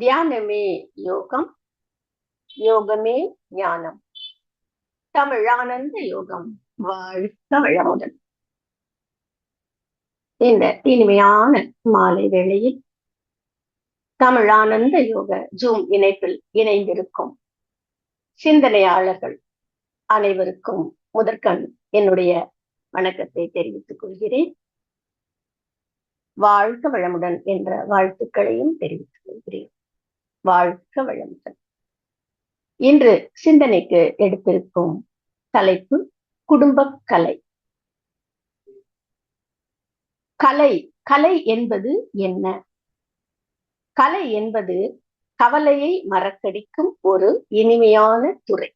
தியானமே யோகம், யோகமே ஞானம். தமிழானந்த யோகம். வாழ்க வளமுடன். இந்த இனிமையான மாலை வேளையில் தமிழானந்த யோக ஜூம் இணைப்பில் இணைந்திருக்கும் சிந்தனையாளர்கள் அனைவருக்கும் முதற்கண் என்னுடைய வணக்கத்தை தெரிவித்துக் கொள்கிறேன். வாழ்க வளமுடன் என்ற வாழ்த்துக்களையும் தெரிவித்துக் கொள்கிறேன். வாழ்க வளமுடன். இன்று சிந்தனைக்கு எடுத்திருக்கும் தலைப்பு குடும்பக் கலை. கலை என்பது என்ன? கலை என்பது கவலையை மறக்கடிக்கும் ஒரு இனிமையான துறை.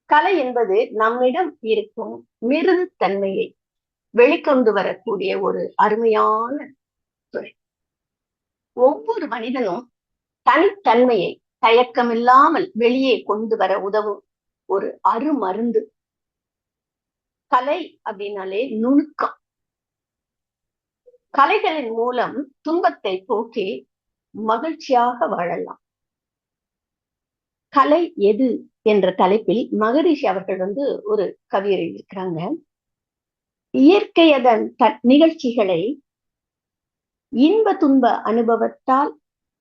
கலை என்பது நம்மிடம் இருக்கும் மிருதுத்தன்மையை வெளிக்கொண்டு வரக்கூடிய ஒரு அருமையான துறை. ஒவ்வொரு மனிதனும் தனித்தன்மையை தயக்கமில்லாமல் வெளியே கொண்டு வர உதவும் ஒரு அருமருந்து. கலை அப்படின்னாலே நுணுக்கம். கலைகளின் மூலம் துன்பத்தை போக்கி மகிழ்ச்சியாக வாழலாம். கலை எது என்ற தலைப்பில் மகரிஷி அவர்கள் ஒரு கவி எழுதியிருக்கிறாங்க. இயற்கை அதன் நிகழ்ச்சிகளை இன்ப துன்ப அனுபவத்தால்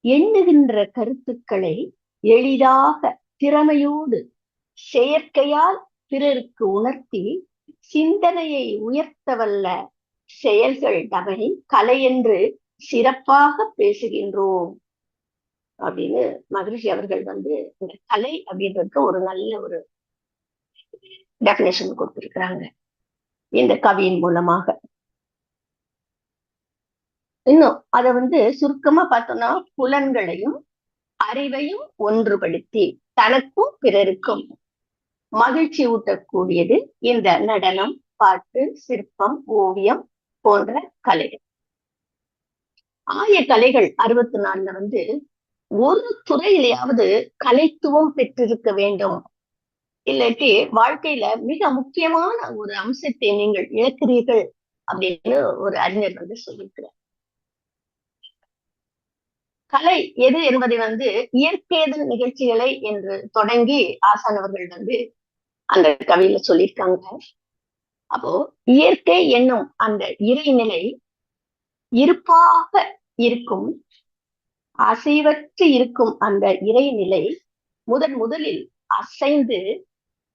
எண்ணுகின்ற கருத்துக்களை எளிதாக திறமையோடு செயற்கையால் பிறருக்கு உணர்த்தி சிந்தனையை உயர்த்தவல்ல செயல்கள் நம்மை கலை என்று சிறப்பாக பேசுகின்றோம் அப்படின்னு மகரிஷி அவர்கள் இந்த கலை அப்படின்றதுக்கு ஒரு நல்ல ஒரு டெபினேஷன் கொடுத்திருக்கிறாங்க இந்த கவியின் மூலமாக. இன்னும் அதை சுருக்கமா பார்த்தோம்னா, புலன்களையும் அறிவையும் ஒன்றுபடுத்தி தனக்கும் பிறருக்கும் மகிழ்ச்சி ஊட்டக்கூடியது இந்த நடனம், பாட்டு, சிற்பம், ஓவியம் போன்ற கலைகள். ஆய கலைகள் 64ல ஒரு துறையிலேயாவது கலைத்துவம் பெற்றிருக்க வேண்டும். இல்லாட்டி வாழ்க்கையில மிக முக்கியமான ஒரு அம்சத்தை நீங்கள் இழக்கிறீர்கள் அப்படின்னு ஒரு அறிஞர் சொல்லியிருக்கிறார். கலை எது என்பதை இயற்கையதன் நிகழ்ச்சிகளை என்று தொடங்கி ஆசானவர்கள் அந்த கவியில சொல்லியிருக்காங்க. அப்போ இயற்கை என்னும் அந்த இறைநிலை இருப்பாக இருக்கும், அசைவற்று இருக்கும் அந்த இறைநிலை முதலில் அசைந்து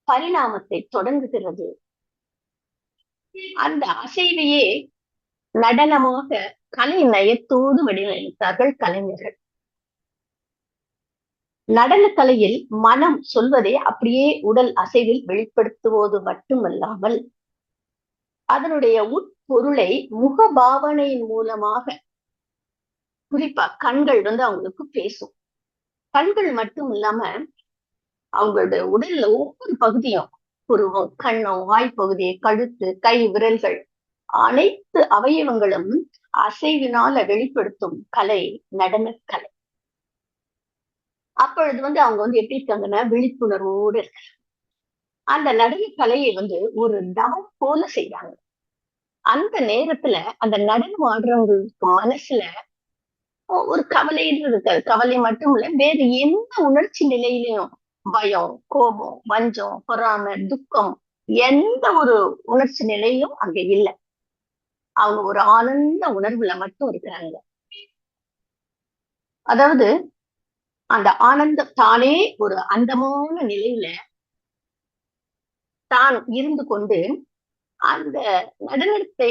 பரிணாமத்தை தொடங்குகிறது. அந்த அசைவையே நடனமாக கலை நயத்தோடு வடிவமைத்தார்கள் கலைஞர்கள். நடன கலையில் மனம் சொல்வதை அப்படியே உடல் அசைவில் வெளிப்படுத்துவது மட்டுமல்லாமல் அதனுடைய உட்பொருளை முகபாவனையின் மூலமாக, குறிப்பா கண்கள் அவங்களுக்கு பேசும். கண்கள் மட்டும் இல்லாம அவங்களுடைய உடல்ல ஒவ்வொரு பகுதியும், புருவம், கண்ணம், வாய்ப்பகுதி, கழுத்து, கை, விரல்கள், அனைத்து அவயவங்களும் அசைவினால வெளிப்படுத்தும் கலை நடனக்கலை. அப்பொழுது அவங்க எப்படி இருக்காங்கன்னா, விழிப்புணர்வோடு இருக்க அந்த நடன கலையை ஒரு தவம் போல செய்றாங்க. அந்த நேரத்துல அந்த நடனம் ஆடுறவங்களுக்கு மனசுல ஒரு கவலைன்றது இருக்காது. கவலை மட்டும் இல்ல, வேறு எந்த உணர்ச்சி நிலையிலையும் பயம், கோபம், வஞ்சம், பொறாமை, துக்கம், எந்த ஒரு உணர்ச்சி நிலையும் அங்க இல்லை. அவங்க ஒரு ஆனந்த உணர்வுல மட்டும் இருக்கிறாங்க. அதாவது அந்த ஆனந்தம் தானே ஒரு அந்தமான நிலையில தான் இருந்து கொண்டு அந்த நடனத்தை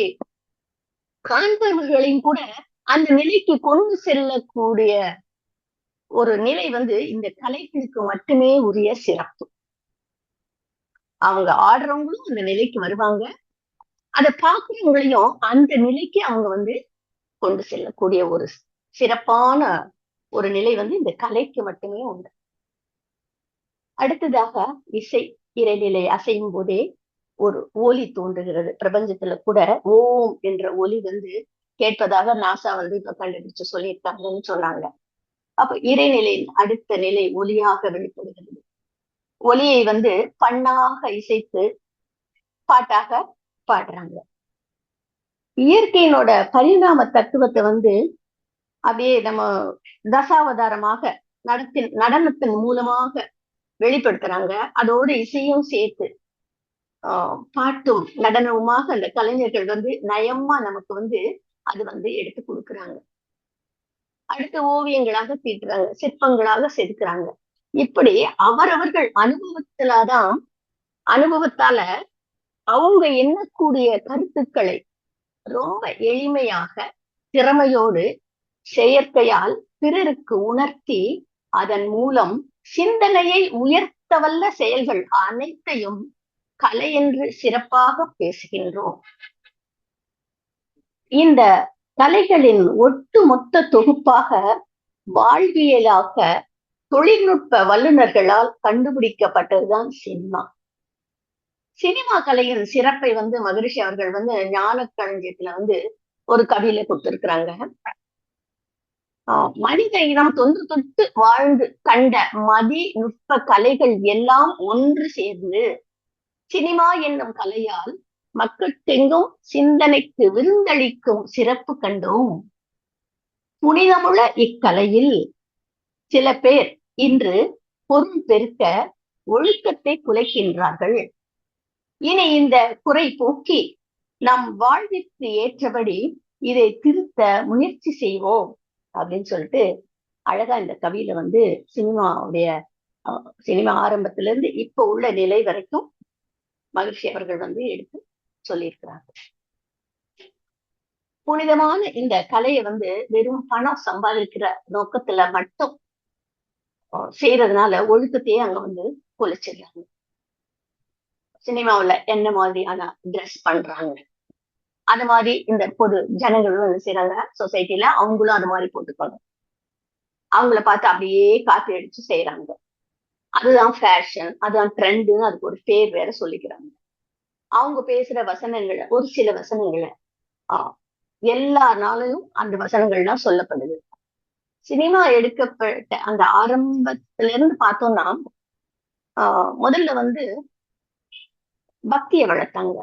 காண்பவர்களையும் கூட அந்த நிலைக்கு கொண்டு செல்லக்கூடிய ஒரு நிலை இந்த கலைகளுக்கு மட்டுமே உரிய சிறப்பு. அவங்க ஆடுறவங்களும் அந்த நிலைக்கு வருவாங்க, அதை பார்க்கிறவங்களையும் அந்த நிலைக்கு அவங்க கொண்டு செல்லக்கூடிய ஒரு சிறப்பான ஒரு நிலை இந்த கலைக்கு மட்டுமே உண்டு. அடுத்ததாக இசை இறைநிலை அசையும் போதே ஒரு ஒலி தோன்றுகிறது. பிரபஞ்சத்துல கூட ஓம் என்ற ஒலி கேட்பதாக நாசா இப்ப கண்டுபிடிச்சு சொல்லியிருக்காங்கன்னு சொன்னாங்க. அப்ப இறைநிலையின் அடுத்த நிலை ஒலியாக வெளிப்படுகிறது. ஒலியை பண்ணாக இசைத்து பாட்டாக பாடுறாங்க. இயற்கையினோட பரிணாம தத்துவத்தை அப்படியே நம்ம தசாவதாரமாக நடனத்தின் மூலமாக வெளிப்படுத்துறாங்க. அதோட இசையும் சேர்த்து பாட்டும் நடனமுமாக அந்த கலைஞர்கள் வந்து நயமா நமக்கு வந்து அது வந்து எடுத்து கொடுக்குறாங்க. அடுத்து ஓவியங்களாக தீட்டுறாங்க, சிற்பங்களாக செதுக்குறாங்க. இப்படி அவரவர்கள் அனுபவத்தால அவங்க எண்ணக்கூடிய கருத்துக்களை ரொம்ப எளிமையாக திறமையோடு செயற்கையால் பிறருக்கு உணர்த்தி அதன் மூலம் சிந்தனையை உயர்த்தவல்ல செயல்கள் அனைத்தையும் கலை என்று சிறப்பாக பேசுகின்றோம். இந்த கலைகளின் ஒட்டுமொத்த தொகுப்பாக வாழ்வியலாக தொழில்நுட்ப வல்லுநர்களால் கண்டுபிடிக்கப்பட்டதுதான் சினிமா. சினிமா கலையின் சிறப்பை வந்து மகரிஷி அவர்கள் வந்து ஞான களஞ்சியத்துல வந்து ஒரு கவியில கொடுத்திருக்கிறாங்க. மனித இனம் தொன்று தொட்டு வாழ்ந்து கண்ட மதி நுட்ப கலைகள் எல்லாம் ஒன்று சேர்ந்து சினிமா என்னும் கலையால் மக்களுக்கெங்கும் சிந்தனைக்கு விருந்தளிக்கும் சிறப்பு கண்டோம். புனிதமுள்ள இக்கலையில் சில பேர் இன்று பொருள் பெருக்க ஒழுக்கத்தை குலைக்கின்றார்கள். இனி இந்த குறை போக்கி நம் வாழ்விற்கு ஏற்றபடி இதை திருத்த முயற்சி செய்வோம் அப்படின்னு சொல்லிட்டு அழகா இந்த கவியில வந்து சினிமா ஆரம்பத்துல இருந்து இப்ப உள்ள நிலை வரைக்கும் மகிழ்ச்சி அவர்கள் வந்து எடுத்து சொல்லியிருக்கிறார்கள். புனிதமான இந்த கலையை வந்து வெறும் பணம் சம்பாதிக்கிற நோக்கத்துல மட்டும் செய்யறதுனால ஒழுக்கத்தையே அங்க வந்து குலைச்சிடுறாங்க. சினிமாவுல என்ன மாதிரியான ட்ரெஸ் பண்றாங்க, அது மாதிரி இந்த பொது ஜனங்களும் என்ன செய்யறாங்க, சொசைட்டில அவங்களும் அது மாதிரி போட்டுப்பாங்க. அவங்கள பார்த்து அப்படியே காப்பி அடிச்சு செய்யறாங்க. அதுதான் ஃபேஷன், அதுதான் ட்ரெண்டுன்னு அதுக்கு ஒரு பேர் வேற சொல்லிக்கிறாங்க. அவங்க பேசுற வசனங்களை, ஒரு சில வசனங்களை எல்லா நாளையும் அந்த வசனங்கள்லாம் சொல்லப்படுது. சினிமா எடுக்கப்பட்ட அந்த ஆரம்பத்துல இருந்து பார்த்தோம்னா முதல்ல வந்து பக்தியை வளர்த்தாங்க.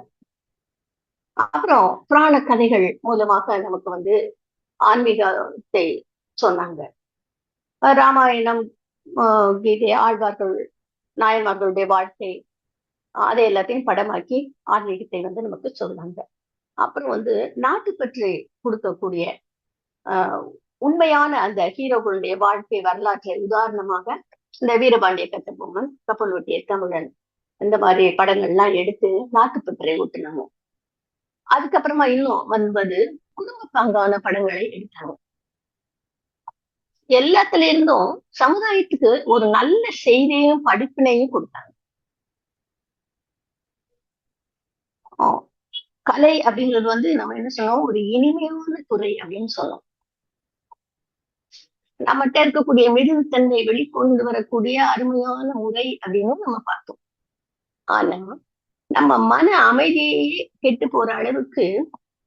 அப்புறம் புராண கதைகள் மூலமாக நமக்கு வந்து ஆன்மீகத்தை சொன்னாங்க. ராமாயணம், கீதை, ஆழ்வார்கள், நாயன்மார்களுடைய வாழ்க்கை, அதை எல்லாத்தையும் படமாக்கி ஆன்மீகத்தை வந்து நமக்கு சொன்னாங்க. அப்புறம் வந்து நாட்டுப்பற்று கொடுக்கக்கூடிய உண்மையான அந்த ஹீரோக்களுடைய வாழ்க்கை வரலாற்றை உதாரணமாக இந்த வீரபாண்டிய கட்டபொம்மன், கப்பல் ஒட்டிய தமிழன், இந்த மாதிரி படங்கள்லாம் எடுத்து நாட்டுப்பற்றை ஊட்டினாங்க. அதுக்கப்புறமா இன்னும் வந்து குடும்ப பாங்கான படங்களை எடுத்தாங்க. எல்லாத்துல இருந்தும் சமுதாயத்துக்கு ஒரு நல்ல செய்தியையும் படிப்பினையும் கொடுத்தாங்க. கலை அப்படிங்கிறது வந்து நம்ம என்ன சொன்னோம், ஒரு இனிமையான துறை அப்படின்னு சொன்னோம். நம்மகிட்ட இருக்கக்கூடிய மிருகத்தன்மை வெளிக்கொண்டு வரக்கூடிய அருமையான முறை அப்படின்னு நம்ம பார்த்தோம். ஆனா நம்ம மன அமைதியே கெட்டு போற அளவுக்கு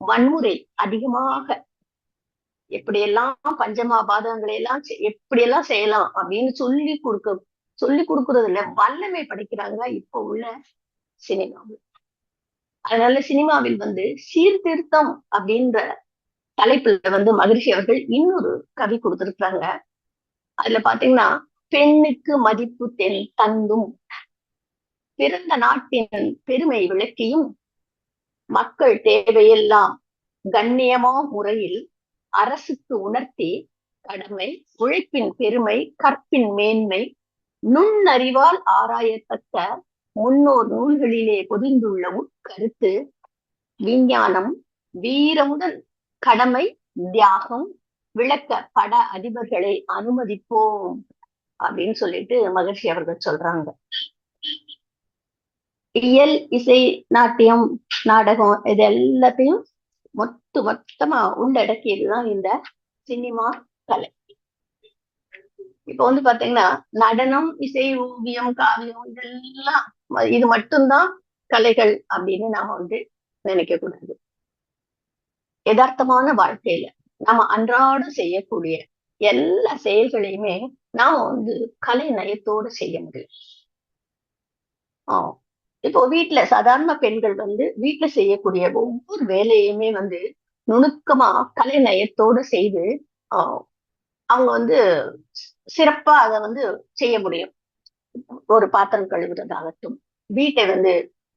வன்முறை அதிகமாக எப்படியெல்லாம் பஞ்சமாபாதங்களை எல்லாம் எப்படியெல்லாம் செய்யலாம் அப்படின்னு சொல்லி கொடுக்கறதுல வல்லமை படைக்கிறாங்க இப்ப உள்ள சினிமாவில். அதனால சினிமாவில் வந்து சீர்திருத்தம் அப்படின்ற தலைப்புல வந்து மகிழ்ச்சி அவர்கள் இன்னொரு கவி கொடுத்திருக்கிறாங்க. அதுல பாத்தீங்கன்னா, பெண்ணுக்கு மதிப்பு தந்தும் பிறந்த நாட்டின் பெருமை விளக்கியும் மக்கள் தேவையெல்லாம் கண்ணியமா முறையில் அரசுக்கு உணர்த்தி கடமை, உழைப்பின் பெருமை, கற்பின் மேன்மை, நுண்ணறிவால் ஆராயத்தக்க முன்னோர் நூல்களிலே பொதிந்துள்ள உட்கருத்து, விஞ்ஞானம், வீரமுடன் கடமை, தியாகம் விளக்க பட அதிபர்களை அனுமதிப்போம் அப்படின்னு சொல்லிட்டு மகிழ்ச்சி அவர்கள் சொல்றாங்க. இயல், இசை, நாட்டியம், நாடகம் இது எல்லாத்தையும் மொத்தமா உள்ளடக்கியதுதான் இந்த சினிமா கலை. இப்ப வந்து பாத்தீங்கன்னா, நடனம், இசை, ஓவியம், காவியம் இதெல்லாம் இது மட்டும்தான் கலைகள் அப்படின்னு நாம வந்து நினைக்க கூடாது. யதார்த்தமான வாழ்க்கையில நாம அன்றாடம் செய்யக்கூடிய எல்லா செயல்களையுமே நாம வந்து கலை நயத்தோடு செய்ய முடியும். இப்போ வீட்டுல சாதாரண பெண்கள் வந்து வீட்டுல செய்யக்கூடிய ஒவ்வொரு வேலையுமே வந்து நுணுக்கமா கலை நயத்தோடு செய்து ஆஹ் அவங்க வந்து சிறப்பா அதை வந்து செய்ய முடியும். ஒரு பாத்திரம் கழுவுறதாகட்டும், வீட்டை வந்து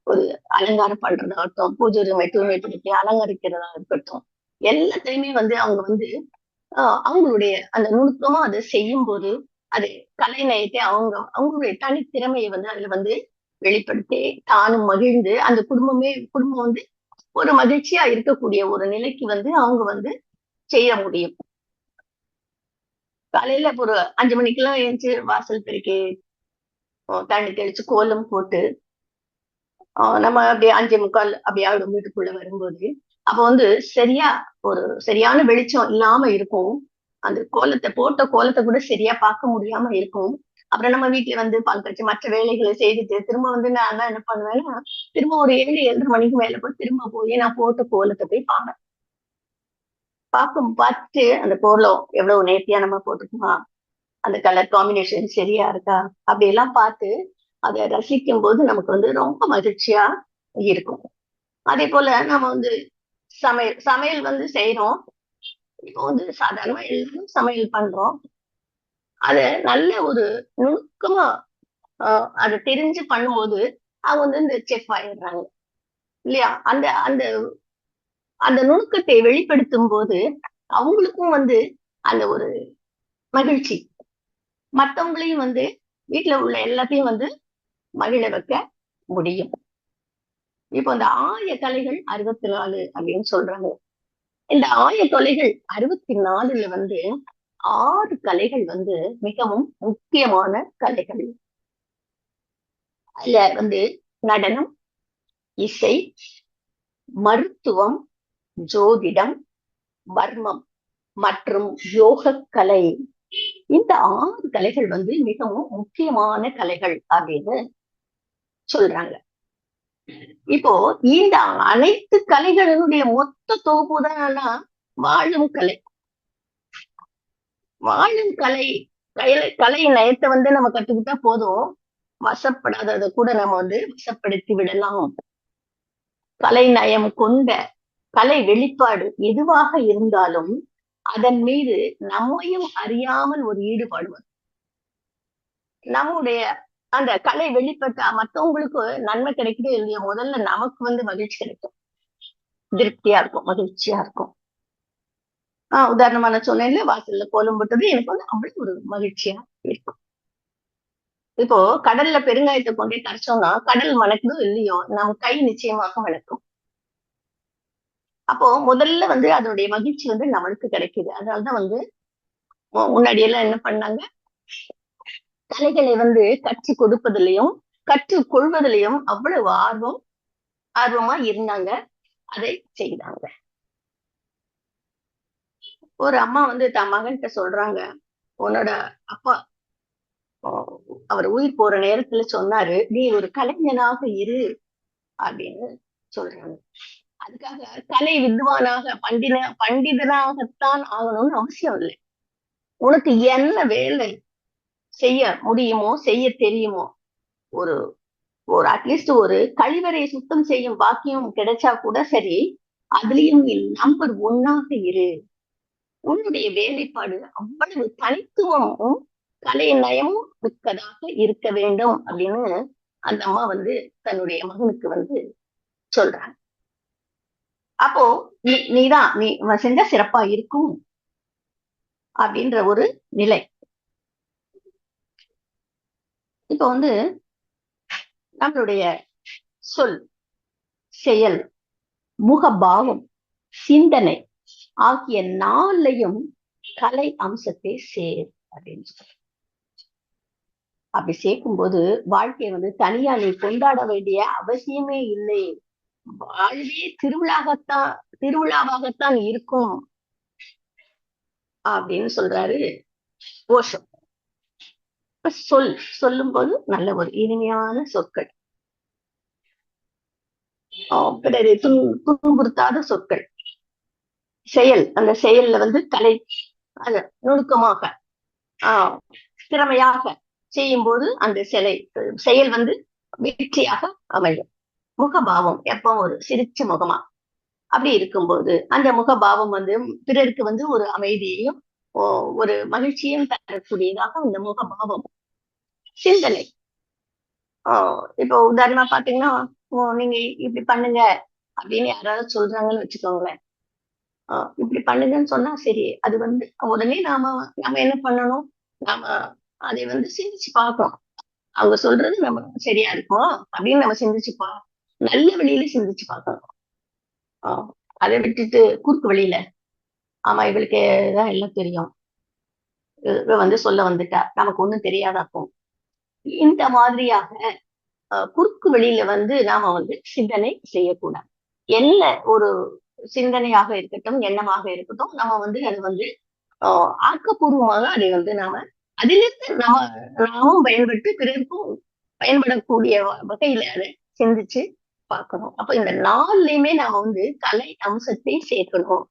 ஒரு அலங்காரம் பண்றதாகட்டும், பூஜை ரூமை தூய்மைப்படுத்தி அலங்கரிக்கிறதா இருக்கட்டும், எல்லாத்தையுமே வந்து அவங்க வந்து அவங்களுடைய அந்த நுணுக்கமா அதை செய்யும் போது அது கலை நயத்தை அவங்களுடைய தனித்திறமையை வந்து அதுல வந்து வெளிப்படுத்தி தானும் மகிழ்ந்து அந்த குடும்பம் வந்து ஒரு மகிழ்ச்சியா இருக்கக்கூடிய ஒரு நிலைக்கு வந்து அவங்க வந்து செய்ய முடியும். காலையில ஒரு 5 மணிக்கெல்லாம் எழுந்து வாசல் பெருக்கி தண்ணி தெளிச்சு கோலம் போட்டு நம்ம அப்படியே 5:45 அப்படி ஆயிடும் வீட்டுக்குள்ள வரும்போது. அப்ப வந்து சரியா ஒரு சரியான வெளிச்சம் இல்லாம இருக்கும். அந்த போட்ட கோலத்தை கூட சரியா பார்க்க முடியாம இருக்கும். அப்புறம் நம்ம வீட்டுல வந்து பால் காய்ச்சி மற்ற வேலைகளை செய்துட்டு திரும்ப வந்து நான் தான் என்ன பண்ணுவேன்னா, திரும்ப ஒரு 7:30 மணிக்கு மேல போய் திரும்ப போய் நான் போட்ட கோலத்தை போய் பார்ப்பேன். பார்த்துட்டு அந்த கோலம் எவ்வளவு நேர்த்தியா நம்ம போட்டுக்குமா, அந்த கலர் காம்பினேஷன் சரியா இருக்கா, அப்படி எல்லாம் பார்த்து அதை ரசிக்கும் போது நமக்கு வந்து ரொம்ப மகிழ்ச்சியா இருக்கும். அதே போல நம்ம வந்து சமையல் சமையல் வந்து செய்யறோம். இப்போ வந்து சாதாரணமா எல்லாரும் சமையல் பண்றோம். அத நல்ல ஒரு நுணுக்கமா அதை தெரிஞ்சு பண்ணும்போது அவங்க வந்து இந்த செஃப் ஆயிடுறாங்க இல்லையா? அந்த அந்த அந்த நுணுக்கத்தை வெளிப்படுத்தும் போது அவங்களுக்கும் வந்து அந்த ஒரு மகிழ்ச்சி, மத்தவங்களையும் வந்து வீட்டுல உள்ள எல்லாத்தையும் வந்து மகிழ வைக்க முடியும். இப்போ இந்த ஆய கலைகள் 64 அப்படின்னு சொல்றாங்க. இந்த ஆய கலைகள் 64ல வந்து 6 கலைகள் வந்து மிகவும் முக்கியமான கலைகள். அதுல வந்து நடனம், இசை, மருத்துவம், ஜோதிடம், வர்மம் மற்றும் யோக கலை. இந்த 6 கலைகள் வந்து மிகவும் முக்கியமான கலைகள் அப்படின்னு சொல்றாங்க. இப்போ இந்த அனைத்து கலைகளினுடைய மொத்த தொகுப்பு தான் வாழும் கலை. வாழும் கலை கலை நயத்தை வந்து நம்ம கத்துக்கிட்டா போதும், வசப்படாததை கூட நம்ம வந்து வசப்படுத்தி விடலாம். கலை நயம் கொண்ட கலை வெளிப்பாடு எதுவாக இருந்தாலும் அதன் மீது நம்மையும் அறியாமல் ஒரு ஈடுபாடு வரும். நம்முடைய அந்த கலை வெளிப்பட்டா மத்தவங்களுக்கு நன்மை கிடைக்குதோ இல்லையோ, முதல்ல நமக்கு வந்து மகிழ்ச்சி கிடைக்கும், திருப்தியா இருக்கும், மகிழ்ச்சியா இருக்கும். உதாரணமா நான் சொன்னேன்ல, வாசல்ல கோலம் போட்டது எனக்கு வந்து அவ்வளவு ஒரு மகிழ்ச்சியா இருக்கும். இப்போ கடல்ல பெருங்காயத்தை கொண்டே கரைச்சோம்னா கடல் மணக்குதோ இல்லையோ நம்ம கை நிச்சயமாக மணக்கும். அப்போ முதல்ல வந்து அதனுடைய மகிழ்ச்சி வந்து நம்மளுக்கு கிடைக்குது. அதனாலதான் வந்து முன்னாடி எல்லாம் என்ன பண்ணாங்க, கலைகளை வந்து கற்றுக் கொடுப்பதிலையும் கற்றுக் கொள்வதிலையும் அவ்வளவு ஆர்வமா இருந்தாங்க, அதை செய்தாங்க. ஒரு அம்மா வந்து தன் மகன்கிட்ட சொல்றாங்க, உன்னோட அப்பா அவர் உயிர் போற நேரத்துல சொன்னாரு, நீ ஒரு கலைஞனாக இரு அப்படின்னு சொல்றாங்க. அதுக்காக கலை வித்வானாக பண்டிதனாகத்தான் ஆகணும்னு அவசியம் இல்லை. உனக்கு என்ன வேலை செய்ய முடியுமோ, செய்ய தெரியுமோ, ஒரு ஒரு அட்லீஸ்ட் ஒரு கழிவறை சுத்தம் செய்யும் பாக்கியம் கிடைச்சா கூட சரி, அதுலயும் நீ நம்பர் 1ஆக இரு. உன்னுடைய வேலைப்பாடு அவ்வளவு தனித்துவமும் கலை நயமும் மிக்கதாக இருக்க வேண்டும் அப்படின்னு அந்த அம்மா வந்து தன்னுடைய மகனுக்கு வந்து சொல்றாங்க. அப்போ நீ செஞ்சா சிறப்பா இருக்கும் அப்படின்ற ஒரு நிலை. இப்ப வந்து நம்மளுடைய சொல், செயல், முகபாவம், சிந்தனை ஆகிய 4லையும் கலை அம்சத்தை சேர் அப்படின்னு சொல்ற. அப்படி சேர்க்கும்போது வாழ்க்கையை வந்து தனியா நீ கொண்டாட வேண்டிய அவசியமே இல்லை. வாழ்வே திருவிழாவாகத்தான் இருக்கும் அப்படின்னு சொல்றாரு ஓஷோ. சொல்லும் போது நல்ல ஒரு இனிமையான சொற்கள், பிறரை துன்புறுத்தாத சொற்கள், அந்த செயல்ல வந்து கலை அது நுணுக்கமாக திறமையாக செய்யும் போது அந்த செயல் வந்து வெற்றியாக அமையும். முகபாவம் எப்போ ஒரு சிரிச்ச முகமா அப்படி இருக்கும்போது அந்த முகபாவம் வந்து பிறருக்கு வந்து ஒரு அமைதியையும் ஒரு மகிழ்ச்சியும் தரக்கூடியதாக அந்த முகபாவம், சிந்தனை. இப்போ உதாரணமா பாத்தீங்கன்னா, நீங்க இப்படி பண்ணுங்க அப்படின்னு யாராவது சொல்றாங்கன்னு வச்சுக்கோங்களேன். இப்படி பண்ணுங்கன்னு சொன்னா சரி. அது வந்து உடனே நாம நாம என்ன பண்ணணும்? நாம அதை வந்து சிந்திச்சு பார்க்கணும். அவங்க சொல்றது நம்ம சரியா இருக்கும் அப்படின்னு நம்ம சிந்திச்சு நல்ல வழியில சிந்திச்சு பார்க்கணும். அதை விட்டுட்டு குறுக்கு வழியில, ஆமா இவளுக்கு தான் எல்லாம் தெரியும். இவ வந்து சொல்ல வந்துட்டா. நமக்கு ஒண்ணும் தெரியாதாக்கும். இந்த மாதிரியாக குறுக்கு வழியில வந்து நாம வந்து சிந்தனை செய்யக்கூடாது. என்ன ஒரு சிந்தனையாக இருக்கட்டும், எண்ணமாக இருக்கட்டும், நம்ம வந்து அது வந்து ஆக்கப்பூர்வமாக அதை வந்து நாம அதிலிருந்து நாமும் பயன்பட்டு பிறருக்கும் பயன்படக்கூடிய வகையில அதை சிந்திச்சு பார்க்கணும். அப்ப இந்த நாள்லயுமே நாம வந்து கலை அம்சத்தை சேர்க்கணும்.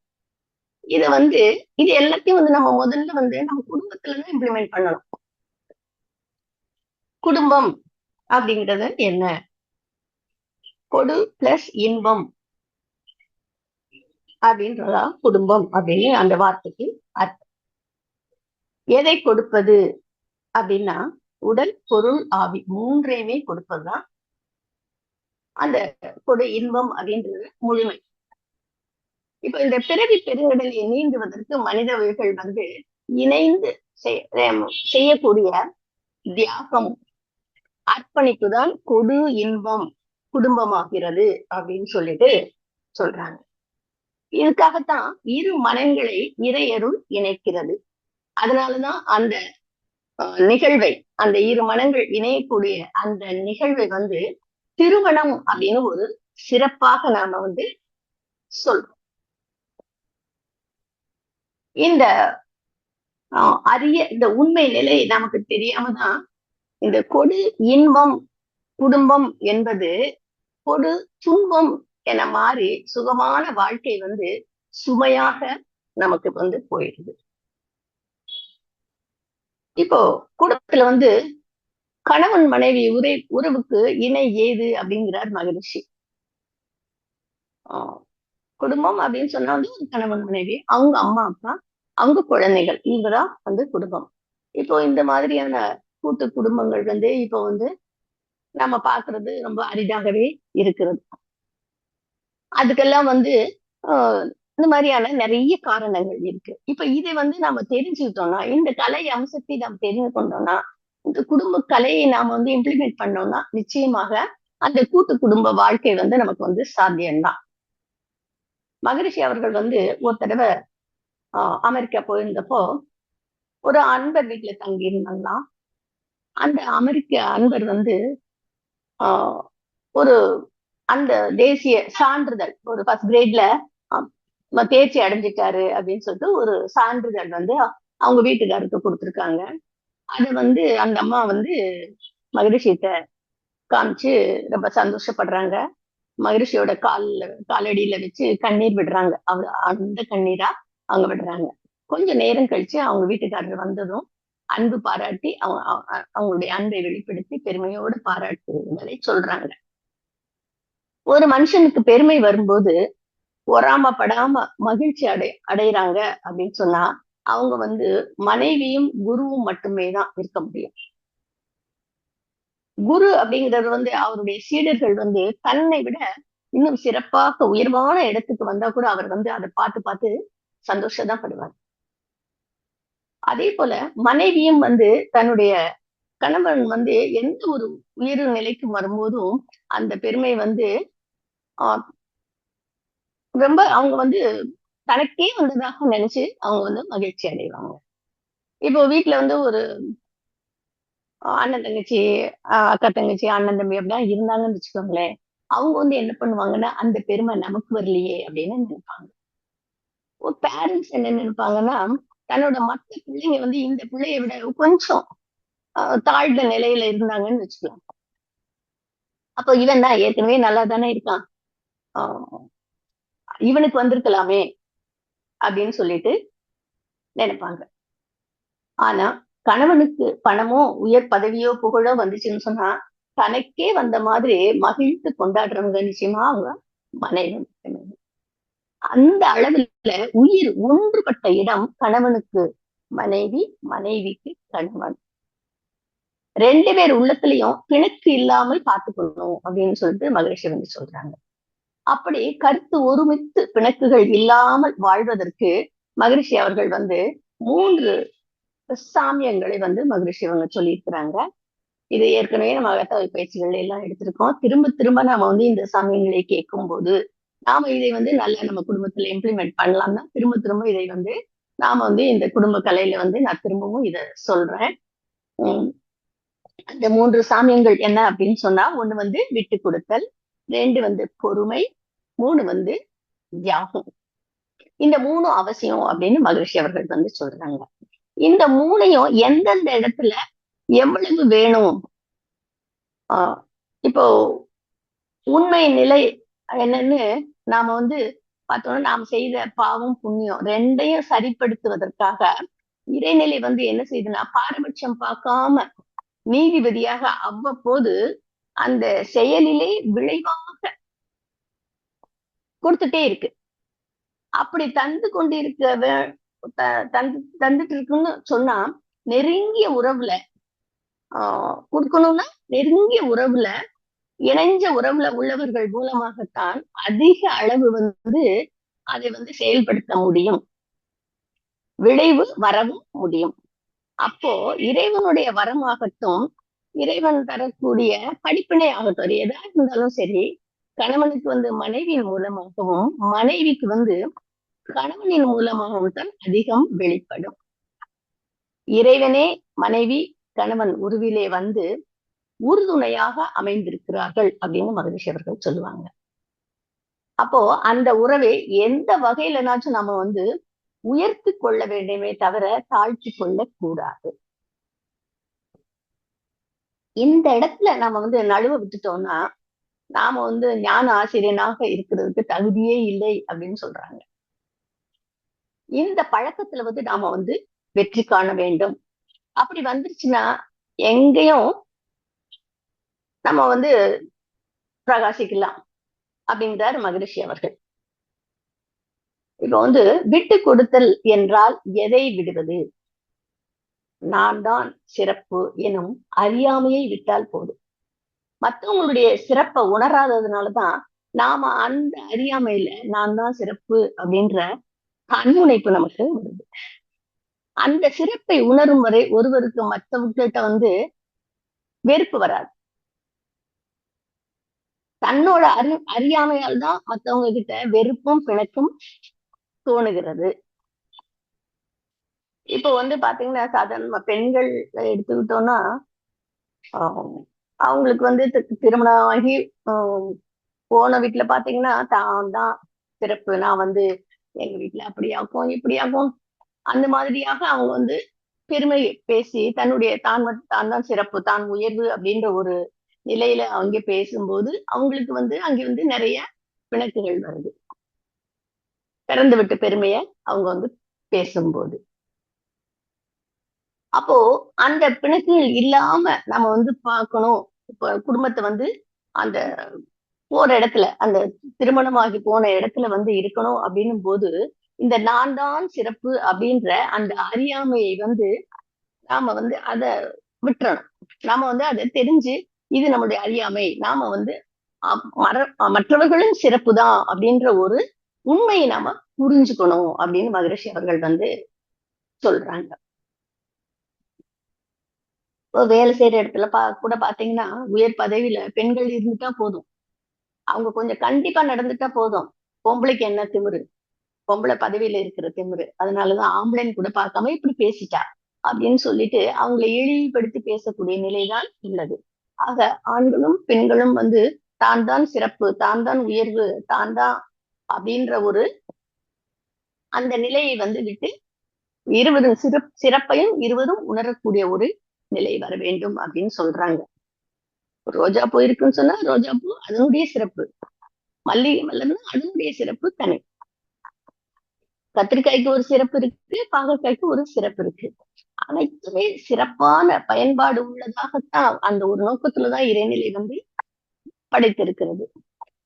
இத வந்து இது எல்லாத்தையும் வந்து நம்ம முதல்ல வந்து நம்ம குடும்பத்துல இருந்து இம்ப்ளிமெண்ட் பண்ணணும். குடும்பம் அப்படிங்கிறது என்ன? கொடு பிளஸ் இன்பம் அப்படின்றதா குடும்பம் அப்படின்னு அந்த வார்த்தைக்கு அர்த்தம். எதை கொடுப்பது அப்படின்னா உடல், பொருள், ஆவி மூன்றையுமே கொடுப்பதுதான் அந்த கொடு இன்பம் அப்படின்றது முழுமை. இப்ப இந்த பிறவி பெருங்கடலை நீந்துவதற்கு மனித உயிர்கள் வந்து இணைந்து செய்யக்கூடிய தியாகம், அர்ப்பணிப்பு தான் கொடு இன்பம் குடும்பமாகிறது அப்படின்னு சொல்லிட்டு சொல்றாங்க. இதுக்காகத்தான் இரு மனங்களை இறையருள் இணைக்கிறது. அதனாலதான் அந்த நிகழ்வை, அந்த இரு மனங்கள் இணையக்கூடிய அந்த நிகழ்வை வந்து திருமணம் அப்படின்னு ஒரு சிறப்பாக நாம வந்து சொல்றோம். இந்த அரிய இந்த உண்மை நிலை நமக்கு தெரியாம தான் இந்த கொடு இன்பம் குடும்பம் என்பது கொடு துன்பம் என மாறி சுகமான வாழ்க்கை வந்து சுமையாக நமக்கு வந்து போயிடுது. இப்போ குடும்பத்துல வந்து கணவன் மனைவி உறவுக்கு இணை ஏது அப்படிங்கிறார் மகரிஷி. குடும்பம் அப்படின்னு சொன்னா வந்து ஒரு கணவன் மனைவி, அவங்க அம்மா அப்பா, அவங்க குழந்தைகள், இவங்கதான் வந்து குடும்பம். இப்போ இந்த மாதிரியான கூட்டு குடும்பங்கள் வந்து இப்போ வந்து நம்ம பாக்குறது ரொம்ப அரிதாகவே இருக்கிறது. அதுக்கெல்லாம் வந்து இந்த மாதிரியான நிறைய காரணங்கள் இருக்கு. இப்ப இதை வந்து நாம தெரிஞ்சுக்கிட்டோம்னா, இந்த கலை அம்சத்தை நாம் தெரிந்து கொண்டோம்னா, இந்த குடும்ப கலையை நாம வந்து இம்ப்ளிமெண்ட் பண்ணோம்னா நிச்சயமாக அந்த கூட்டு குடும்ப வாழ்க்கை வந்து நமக்கு வந்து சாத்தியம்தான். மகரிஷி அவர்கள் வந்து ஒரு தடவை அமெரிக்கா போயிருந்தப்போ ஒரு அன்பர் வீட்டுல தங்கி இருந்தாங்களாம். அந்த அமெரிக்க அன்பர் வந்து ஒரு அந்த தேசிய சான்றிதழ் ஒரு ஃபர்ஸ்ட் கிரேட்ல தேர்ச்சி அடைஞ்சிட்டாரு அப்படின்னு சொல்லிட்டு ஒரு சான்றிதழ் வந்து அவங்க வீட்டுக்காருக்கு கொடுத்துருக்காங்க. அது வந்து அந்த அம்மா வந்து மகரிஷிட்ட காமிச்சு ரொம்ப சந்தோஷப்படுறாங்க. மகரிஷியோட காலடியில வச்சு கண்ணீர் விடுறாங்க. அந்த கண்ணீரா அவங்க விடுறாங்க. கொஞ்ச நேரம் கழிச்சு அவங்க வீட்டுக்காரர் வந்ததும் அன்பு பாராட்டி அவங்களுடைய அன்பை வெளிப்படுத்தி பெருமையோடு பாராட்டுதலை சொல்றாங்க. ஒரு மனுஷனுக்கு பெருமை வரும்போது பொறாமப்படாம மகிழ்ச்சி அடைறாங்க அப்படின்னு சொன்னா அவங்க வந்து மனைவியும் குருவும் மட்டுமே தான் இருக்க முடியும். குரு அப்படிங்கிறது வந்து அவருடைய சீடர்கள் வந்து தன்னை விட இன்னும் சிறப்பாக உயர்வான இடத்துக்கு வந்தா கூட அவர் வந்து அதை பார்த்து பார்த்து சந்தோஷம் படுவார். அதே போல மனைவியும் வந்து தன்னுடைய கணவன் வந்து எந்த ஒரு உயர் நிலைக்கு வரும்போதும் அந்த பெருமை வந்து ரொம்ப அவங்க வந்து தனக்கே வந்ததாக நினைச்சு அவங்க வந்து மகிழ்ச்சி அடைவாங்க. இப்போ வீட்டுல வந்து ஒரு அண்ணன் தங்கச்சி, அக்கா தங்கச்சி, அண்ணன் தம்பி அப்படிலாம் இருந்தாங்கன்னு வச்சுக்கோங்களேன். அவங்க வந்து என்ன பண்ணுவாங்கன்னா அந்த பெருமை நமக்கு வரலையே அப்படின்னு நினைப்பாங்க. ஒரு பேரண்ட்ஸ் என்ன நினைப்பாங்கன்னா தன்னோட மற்ற பிள்ளைங்க வந்து இந்த பிள்ளைய விட கொஞ்சம் தாழ்ந்த நிலையில இருந்தாங்கன்னு வச்சுக்கலாம். அப்போ இவன் தான் ஏற்கனவே நல்லா தானே இருக்கான், இவனுக்கு வந்திருக்கலாமே அப்படின்னு சொல்லிட்டு நினைப்பாங்க. ஆனா கணவனுக்கு பணமோ உயர் பதவியோ புகழோ வந்துச்சுன்னு சொன்னா தனக்கே வந்த மாதிரி மகிழ்ந்து கொண்டாடுறவங்க நிச்சயமா அவங்க மனைவி. அந்த அளவுல உயிர் ஒன்றுபட்ட இடம் கணவனுக்கு மனைவி, மனைவிக்கு கணவன். 2 பேர் உள்ளத்திலையும் பிணக்கு இல்லாமல் பார்த்துக்கணும் அப்படின்னு சொல்லிட்டு மகரிஷி வந்து சொல்றாங்க. அப்படி கருத்து ஒருமித்து பிணக்குகள் இல்லாமல் வாழ்வதற்கு மகரிஷி அவர்கள் வந்து 3 சாமியங்களை வந்து மகரிஷி அவங்க சொல்லியிருக்கிறாங்க. இது ஏற்கனவே நம்ம அகத்தாய்வு பயிற்சிகள் எல்லாம் எடுத்திருக்கோம். திரும்ப திரும்ப நாம வந்து இந்த சாமியங்களை கேட்கும் போது நாம இதை வந்து நல்லா நம்ம குடும்பத்துல இம்ப்ளிமெண்ட் பண்ணலாம்னா திரும்ப திரும்ப இதை வந்து நாம வந்து இந்த குடும்ப கலையில வந்து நான் திரும்பவும் இத சொல்றேன். அந்த 3 சாமியங்கள் என்ன அப்படின்னு சொன்னா, 1 வந்து விட்டு கொடுத்தல், 2 வந்து பொறுமை, 3 வந்து தியாகம். இந்த 3 அவசியம் அப்படின்னு மகரிஷி அவர்கள் வந்து சொல்றாங்க. இந்த 3யும் எந்தெந்த இடத்துல எவ்வளவு வேணும்? இப்போ உண்மை நிலை என்னன்னு நாம வந்து பார்த்தோம்னா, நாம் செய்த பாவம், புண்ணியம் 2யும் சரிப்படுத்துவதற்காக இறைநிலை வந்து என்ன செய்யுதுன்னா, பாரபட்சம் பார்க்காம நீதிபதியாக அவ்வப்போது அந்த செயலிலே விளைவாக கொடுத்துட்டே இருக்கு. அப்படி தந்து கொண்டிருக்க தந்துட்டு இருக்குன்னு சொன்னா, நெருங்கிய உறவுல கொடுக்கணும்னா நெருங்கிய உறவுல இணைஞ்ச உறவுல உள்ளவர்கள் மூலமாகத்தான் அதிக அளவு வந்து அதை வந்து செயல்படுத்த முடியும். விளைவு வரவும் முடியும். அப்போ இறைவனுடைய வரமாகட்டும், இறைவன் தரக்கூடிய படிப்பினை ஆகட்டும், எதா இருந்தாலும் சரி, கணவனுக்கு வந்து மனைவியின் மூலமாகவும், மனைவிக்கு வந்து கணவனின் மூலமாகவும் தான் அதிகம் வெளிப்படும். இறைவனே மனைவி, கணவன் உருவிலே வந்து உறுதுணையாக அமைந்திருக்கிறார்கள் அப்படின்னு மகரிஷி அவர்கள் சொல்லுவாங்க. அப்போ அந்த உறவை எந்த வகையிலனாச்சும் நம்ம வந்து உயர்த்தி கொள்ள வேண்டுமே தவிர தாழ்த்தி கொள்ள கூடாது. இந்த இடத்துல நம்ம வந்து நழுவ விட்டுட்டோம்னா நாம வந்து ஞான ஆசிரியனாக இருக்கிறதுக்கு தகுதியே இல்லை அப்படின்னு சொல்றாங்க. இந்த பழக்கத்துல வந்து நாம வந்து வெற்றி காண வேண்டும். அப்படி வந்துருச்சுன்னா எங்கேயும் நம்ம வந்து பிரகாசிக்கலாம் அப்படிங்கிறார் மகரிஷி அவர்கள். இப்ப வந்து விட்டு கொடுத்தல் என்றால் எதை விடுவது? நான் தான் சிறப்பு எனும் அறியாமையை விட்டால் போதும். மற்றவங்களுடைய சிறப்பை உணராததுனாலதான் நாம அந்த அறியாமையில நான் தான் சிறப்பு அப்படின்ற தன்முனைப்பு நமக்கு வருது. அந்த சிறப்பை உணரும் வரை ஒருவருக்கு மற்றவர்கிட்ட வந்து வெறுப்பு வராது. தன்னோட அறியாமையால் தான் மற்றவங்க கிட்ட வெறுப்பும் பிணக்கும் தோணுகிறது. இப்போ வந்து பாத்தீங்கன்னா சாதாரண பெண்கள் எடுத்துக்கிட்டோம்னா அவங்களுக்கு வந்து திருமணம் ஆகி போன வீட்டுல பாத்தீங்கன்னா தான் தான் சிறப்பு, நான் வந்து எங்க வீட்டுல அப்படியாக்கும் இப்படியாக்கும் அந்த மாதிரியாக அவங்க வந்து பெருமை பேசி தன்னுடைய தான் தான் சிறப்பு, தான் உயர்வு அப்படின்ற ஒரு நிலையில அவங்க பேசும்போது அவங்களுக்கு வந்து அங்க வந்து நிறைய பிணக்குகள் வருது. பிறந்து விட்டு பெருமைய அவங்க வந்து பேசும்போது அப்போ அந்த பிணக்குகள் இல்லாம நம்ம வந்து பார்க்கணும். இப்ப குடும்பத்தை வந்து அந்த போற இடத்துல அந்த திருமணமாகி போன இடத்துல வந்து இருக்கணும் அப்படின்னும் போது இந்த நான் தான் சிறப்பு அப்படின்ற அந்த அறியாமையை வந்து நாம வந்து அத விட்டுறணும். நாம வந்து அதை தெரிஞ்சு இது நம்மளுடைய அறியாமை, நாம வந்து மற்றவர்களும் சிறப்பு தான் அப்படின்ற ஒரு உண்மையை நாம புரிஞ்சுக்கணும் அப்படின்னு மகரிஷி அவர்கள் வந்து சொல்றாங்க. வேலை செய்யற இடத்துல கூட பாத்தீங்கன்னா உயர் பதவியில பெண்கள் இருந்துட்டா போதும், அவங்க கொஞ்சம் கண்டிப்பா நடந்துட்டா போதும், பொம்பளைக்கு என்ன திமிரு, பொம்பளை பதவியில இருக்கிற திமிரு, அதனாலதான் ஆம்பளைன்னு கூட பார்க்காம இப்படி பேசிட்டா அப்படின்னு சொல்லிட்டு அவங்களை இழிவுபடுத்தி பேசக்கூடிய நிலைதான் உள்ளது. ஆக ஆண்களும் பெண்களும் வந்து தான் தான் சிறப்பு, தான் தான் உயர்வு, தான் தான் அப்படின்ற ஒரு அந்த நிலையை வந்து விட்டு இருவரும் சிறப்பையும் இருவரும் உணரக்கூடிய ஒரு நிலை வர வேண்டும் அப்படின்னு சொல்றாங்க. ரோஜா பூ இருக்குன்னு சொன்னா ரோஜா பூ அதனுடைய சிறப்பு, மல்லிகை மலர்னா அதனுடைய சிறப்பு தனி, கத்திரிக்காய்க்கு ஒரு சிறப்பு இருக்கு, பாகற்காய்க்கு ஒரு சிறப்பு இருக்கு. அனைத்துமே சிறப்பான பயன்பாடு உள்ளதாகத்தான் அந்த ஒரு நோக்கத்துலதான் இறைநிலை வந்து படைத்திருக்கிறது.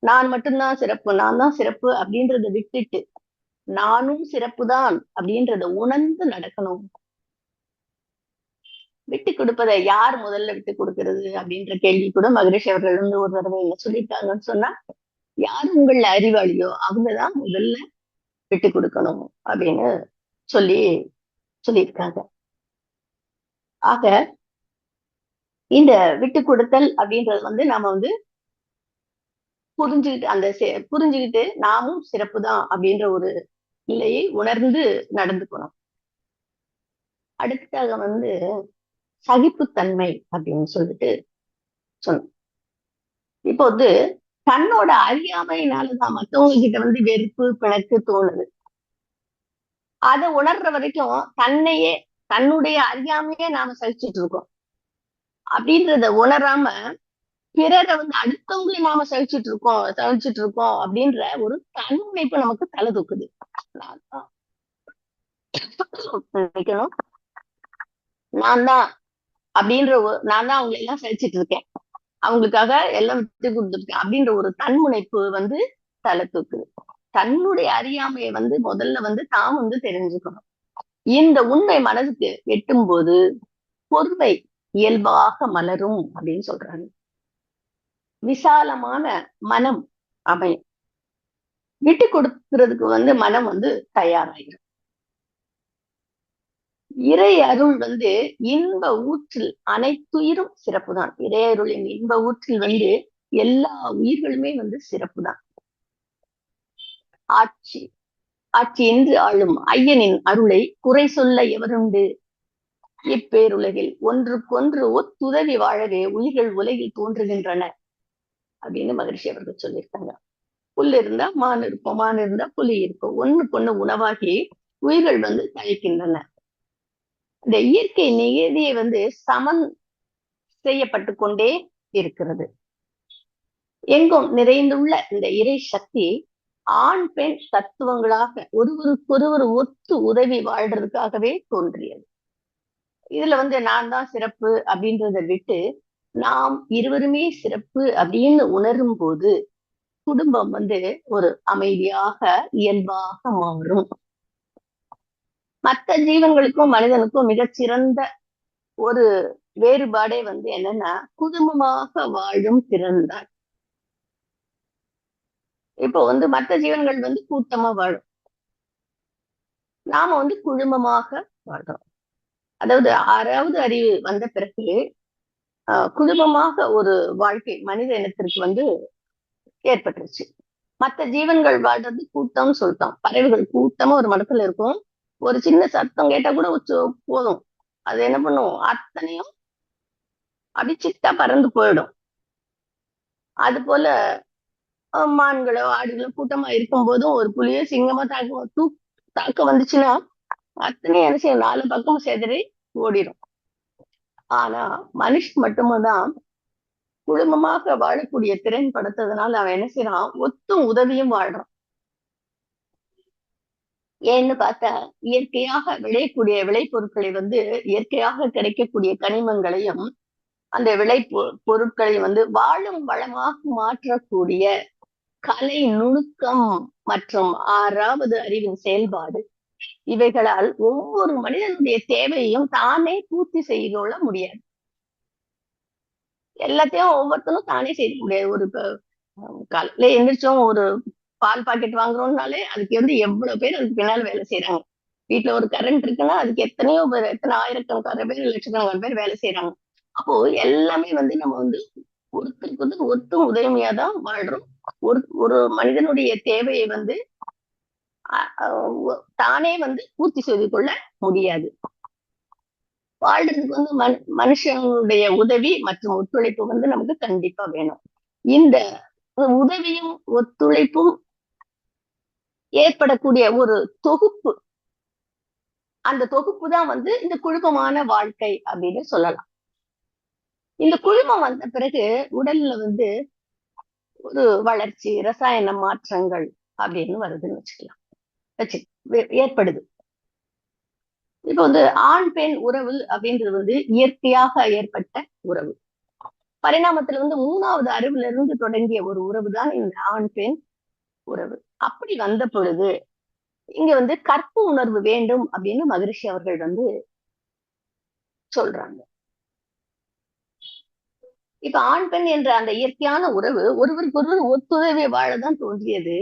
நான் மட்டும்தான் சிறப்பு, நான் தான் சிறப்பு அப்படின்றத விட்டுட்டு நானும் சிறப்புதான் அப்படின்றத உணர்ந்து நடக்கணும். விட்டு கொடுப்பதை யார் முதல்ல விட்டு கொடுக்கிறது அப்படின்ற கேள்வி கூட மகரிஷி அவர்கள் வந்து ஒரு தடவை என்ன சொல்லியிருக்காங்கன்னு சொன்னா, யார் உங்கள அறிவாளியோ அவங்கதான் முதல்ல விட்டு கொடுக்கணும் அப்படின்னு சொல்லி சொல்லியிருக்காங்க. ஆக இந்த விட்டு கொடுத்தல் அப்படின்றது வந்து நாம வந்து புரிஞ்சுக்கிட்டு புரிஞ்சுக்கிட்டு நாமும் சிறப்பு தான் அப்படின்ற ஒரு நிலையை உணர்ந்து நடந்துக்கணும். அடுத்ததாக வந்து சகிப்புத்தன்மை அப்படின்னு சொல்லிட்டு சொன்னோம். இப்போ வந்து தன்னோட அறியாமையினாலதான் மத்தவங்க கிட்ட வந்து வெறுப்பு பிணக்கு தோணுது. அதை உணர்ற வரைக்கும் தன்னுடைய அறியாமையே நாம சகிச்சுட்டு இருக்கோம். அப்படின்றத உணராம பிறரை வந்து அடுத்தவங்களை நாம சகிச்சுட்டு இருக்கோம் அப்படின்ற ஒரு தன்முனைப்பு நமக்கு தலை தூக்குது. நான் தான் அப்படின்ற நான் தான் அவங்களை எல்லாம் சகிச்சுட்டு இருக்கேன், அவங்களுக்காக எல்லாம் விட்டு கொடுத்துருக்கேன் அப்படின்ற ஒரு தன்முனைப்பு வந்து தலை தூக்குது. தன்னுடைய அறியாமையை வந்து முதல்ல வந்து தான் வந்து தெரிஞ்சுக்கணும். இந்த உண்மை மனதுக்கு எட்டும் போது பொறுமை இயல்பாக மலரும் அப்படின்னு சொல்றாங்க. விசாலமான மனம் அமையும். விட்டு கொடுக்கறதுக்கு வந்து மனம் வந்து தயாராயிரும். இறை அருள் வந்து இன்ப ஊற்றில் அனைத்துயிரும் சிறப்பு தான். இறை அருளின் இன்ப ஊற்றில் வந்து எல்லா உயிர்களுமே வந்து சிறப்பு தான். ஆட்சி என்று ஆளும் ஐயனின் அருளை குறை சொல்ல எவருண்டு? இப்பேருலகில் ஒன்றுக்கொன்று ஒத்துதவி வாழவே உயிர்கள் உலகில் தோன்றுகின்றன அப்படின்னு மகரிஷி அவர்கள் சொல்லியிருக்காங்க. புல் இருந்தா மான் இருக்கும், மான் இருந்தா புலி இருக்கும். ஒண்ணுக்கு ஒண்ணு உணவாகி உயிர்கள் வந்து தழைக்கின்றன. இந்த இயற்கை நிகழ்ச்சியை வந்து சமன் செய்யப்பட்டு கொண்டே இருக்கிறது. எங்கும் நிறைந்துள்ள இந்த இறை சக்தி ஆண் பெண் தத்துவங்களாக ஒருவருக்கொருவர் ஒத்து உதவி வாழ்றதுக்காகவே தோன்றியது. இதுல வந்து நான் தான் சிறப்பு அப்படின்றத விட்டு நாம் இருவருமே சிறப்பு அப்படின்னு உணரும் போது குடும்பம் வந்து ஒரு அமைதியாக இயல்பாக மாறும். மற்ற ஜீவன்களுக்கும் மனிதனுக்கும் மிகச்சிறந்த ஒரு வேறுபாடே வந்து என்னன்னா குடும்பமாக வாழும் திறன் தான். இப்போ வந்து மற்ற ஜீவன்கள் வந்து கூட்டமா வாழும், நாம வந்து குழுமமாக வாழ்றோம். அதாவது 6வது அறிவு வந்த பிறகு குடும்பமாக ஒரு வாழ்க்கை மனித இனத்திற்கு வந்து ஏற்பட்டுருச்சு. மற்ற ஜீவன்கள் வாழ்றது கூட்டம் சொல்லிட்டோம். பறவைகள் கூட்டமா ஒரு மரத்துல இருக்கும், ஒரு சின்ன சத்தம் கேட்டா கூட போதும், அது என்ன பண்ணும், அத்தனையும் அடிச்சிட்டா பறந்து போயிடும். அது போல மான்களோ ஆடுகளோ கூட்டமா இருக்கும் போதும் ஒரு புலியோ சிங்கமா தாக்க வந்துச்சுன்னா அத்தனையும் என்ன செய்யும், 4 பக்கம் செதறி ஓடிடும். ஆனா மனுஷன் மட்டும்தான் குடும்பமாக வாழக்கூடிய திறன் படுத்ததுனால அவன் என்ன செய்யறான், ஒத்தும் உதவியும் வாழ்றான். ஏன்னு பார்த்தா இயற்கையாக விளையக்கூடிய விளைபொருட்களை வந்து இயற்கையாக கிடைக்கக்கூடிய கனிமங்களையும் அந்த பொருட்களை வந்து வாழும் வளமாக மாற்றக்கூடிய கலை நுணுக்கம் மற்றும் 6வது அறிவின் செயல்பாடு இவைகளால் ஒவ்வொரு மனிதனுடைய தேவையையும் தானே பூர்த்தி செய்து கொள்ள முடியாது. எல்லாத்தையும் ஒவ்வொருத்தரும் தானே செய்ய முடியாது. ஒரு காலையில எந்திரிச்சோம் ஒரு பால் பாக்கெட் வாங்குறோம்னாலே அதுக்கு வந்து எவ்வளவு பேர் அதுக்கு பின்னால வேலை செய்யறாங்க. வீட்டுல ஒரு கரண்ட் இருக்குன்னா அதுக்கு எத்தனையோ பேர், எத்தனை ஆயிரக்கணக்கான பேர் லட்சக்கணக்கான பேர் வேலை செய்யறாங்க. அப்போ எல்லாமே வந்து நம்ம வந்து ஒருத்தருக்கு வந்து ஒத்தும் உதவியாதான் வாழ்றோம். ஒரு மனிதனுடைய தேவையை வந்து தானே வந்து பூர்த்தி செய்து கொள்ள முடியாது. வாழ்றதுக்கு வந்து மனுஷனுடைய உதவி மற்றும் ஒத்துழைப்பு வந்து நமக்கு கண்டிப்பா வேணும். இந்த உதவியும் ஒத்துழைப்பும் ஏற்படக்கூடிய ஒரு தொகுப்பு, அந்த தொகுப்பு தான் வந்து இந்த குழுமமான வாழ்க்கை அப்படின்னு சொல்லலாம். இந்த குழுமம் வந்த பிறகு உடல்ல வந்து ஒரு வளர்ச்சி, ரசாயன மாற்றங்கள் அப்படின்னு வருதுன்னு வச்சுக்கலாம், ஏற்படுது. இப்ப வந்து ஆண் பெண் உறவு அப்படின்றது வந்து இயற்கையாக ஏற்பட்ட உறவு. பரிணாமத்துல வந்து 3வது அறிவுல இருந்து தொடங்கிய ஒரு உறவு தான் இந்த ஆண் பெண் உறவு. அப்படி வந்த பொழுது இங்க வந்து கற்பு உணர்வு வேண்டும் அப்படின்னு மகரிஷி அவர்கள் வந்து சொல்றாங்க. இப்ப ஆண் பெண் என்ற அந்த இயற்கையான உறவு ஒருவருக்கு ஒருவர் ஒத்துழைவி வாழதான் தோன்றியது.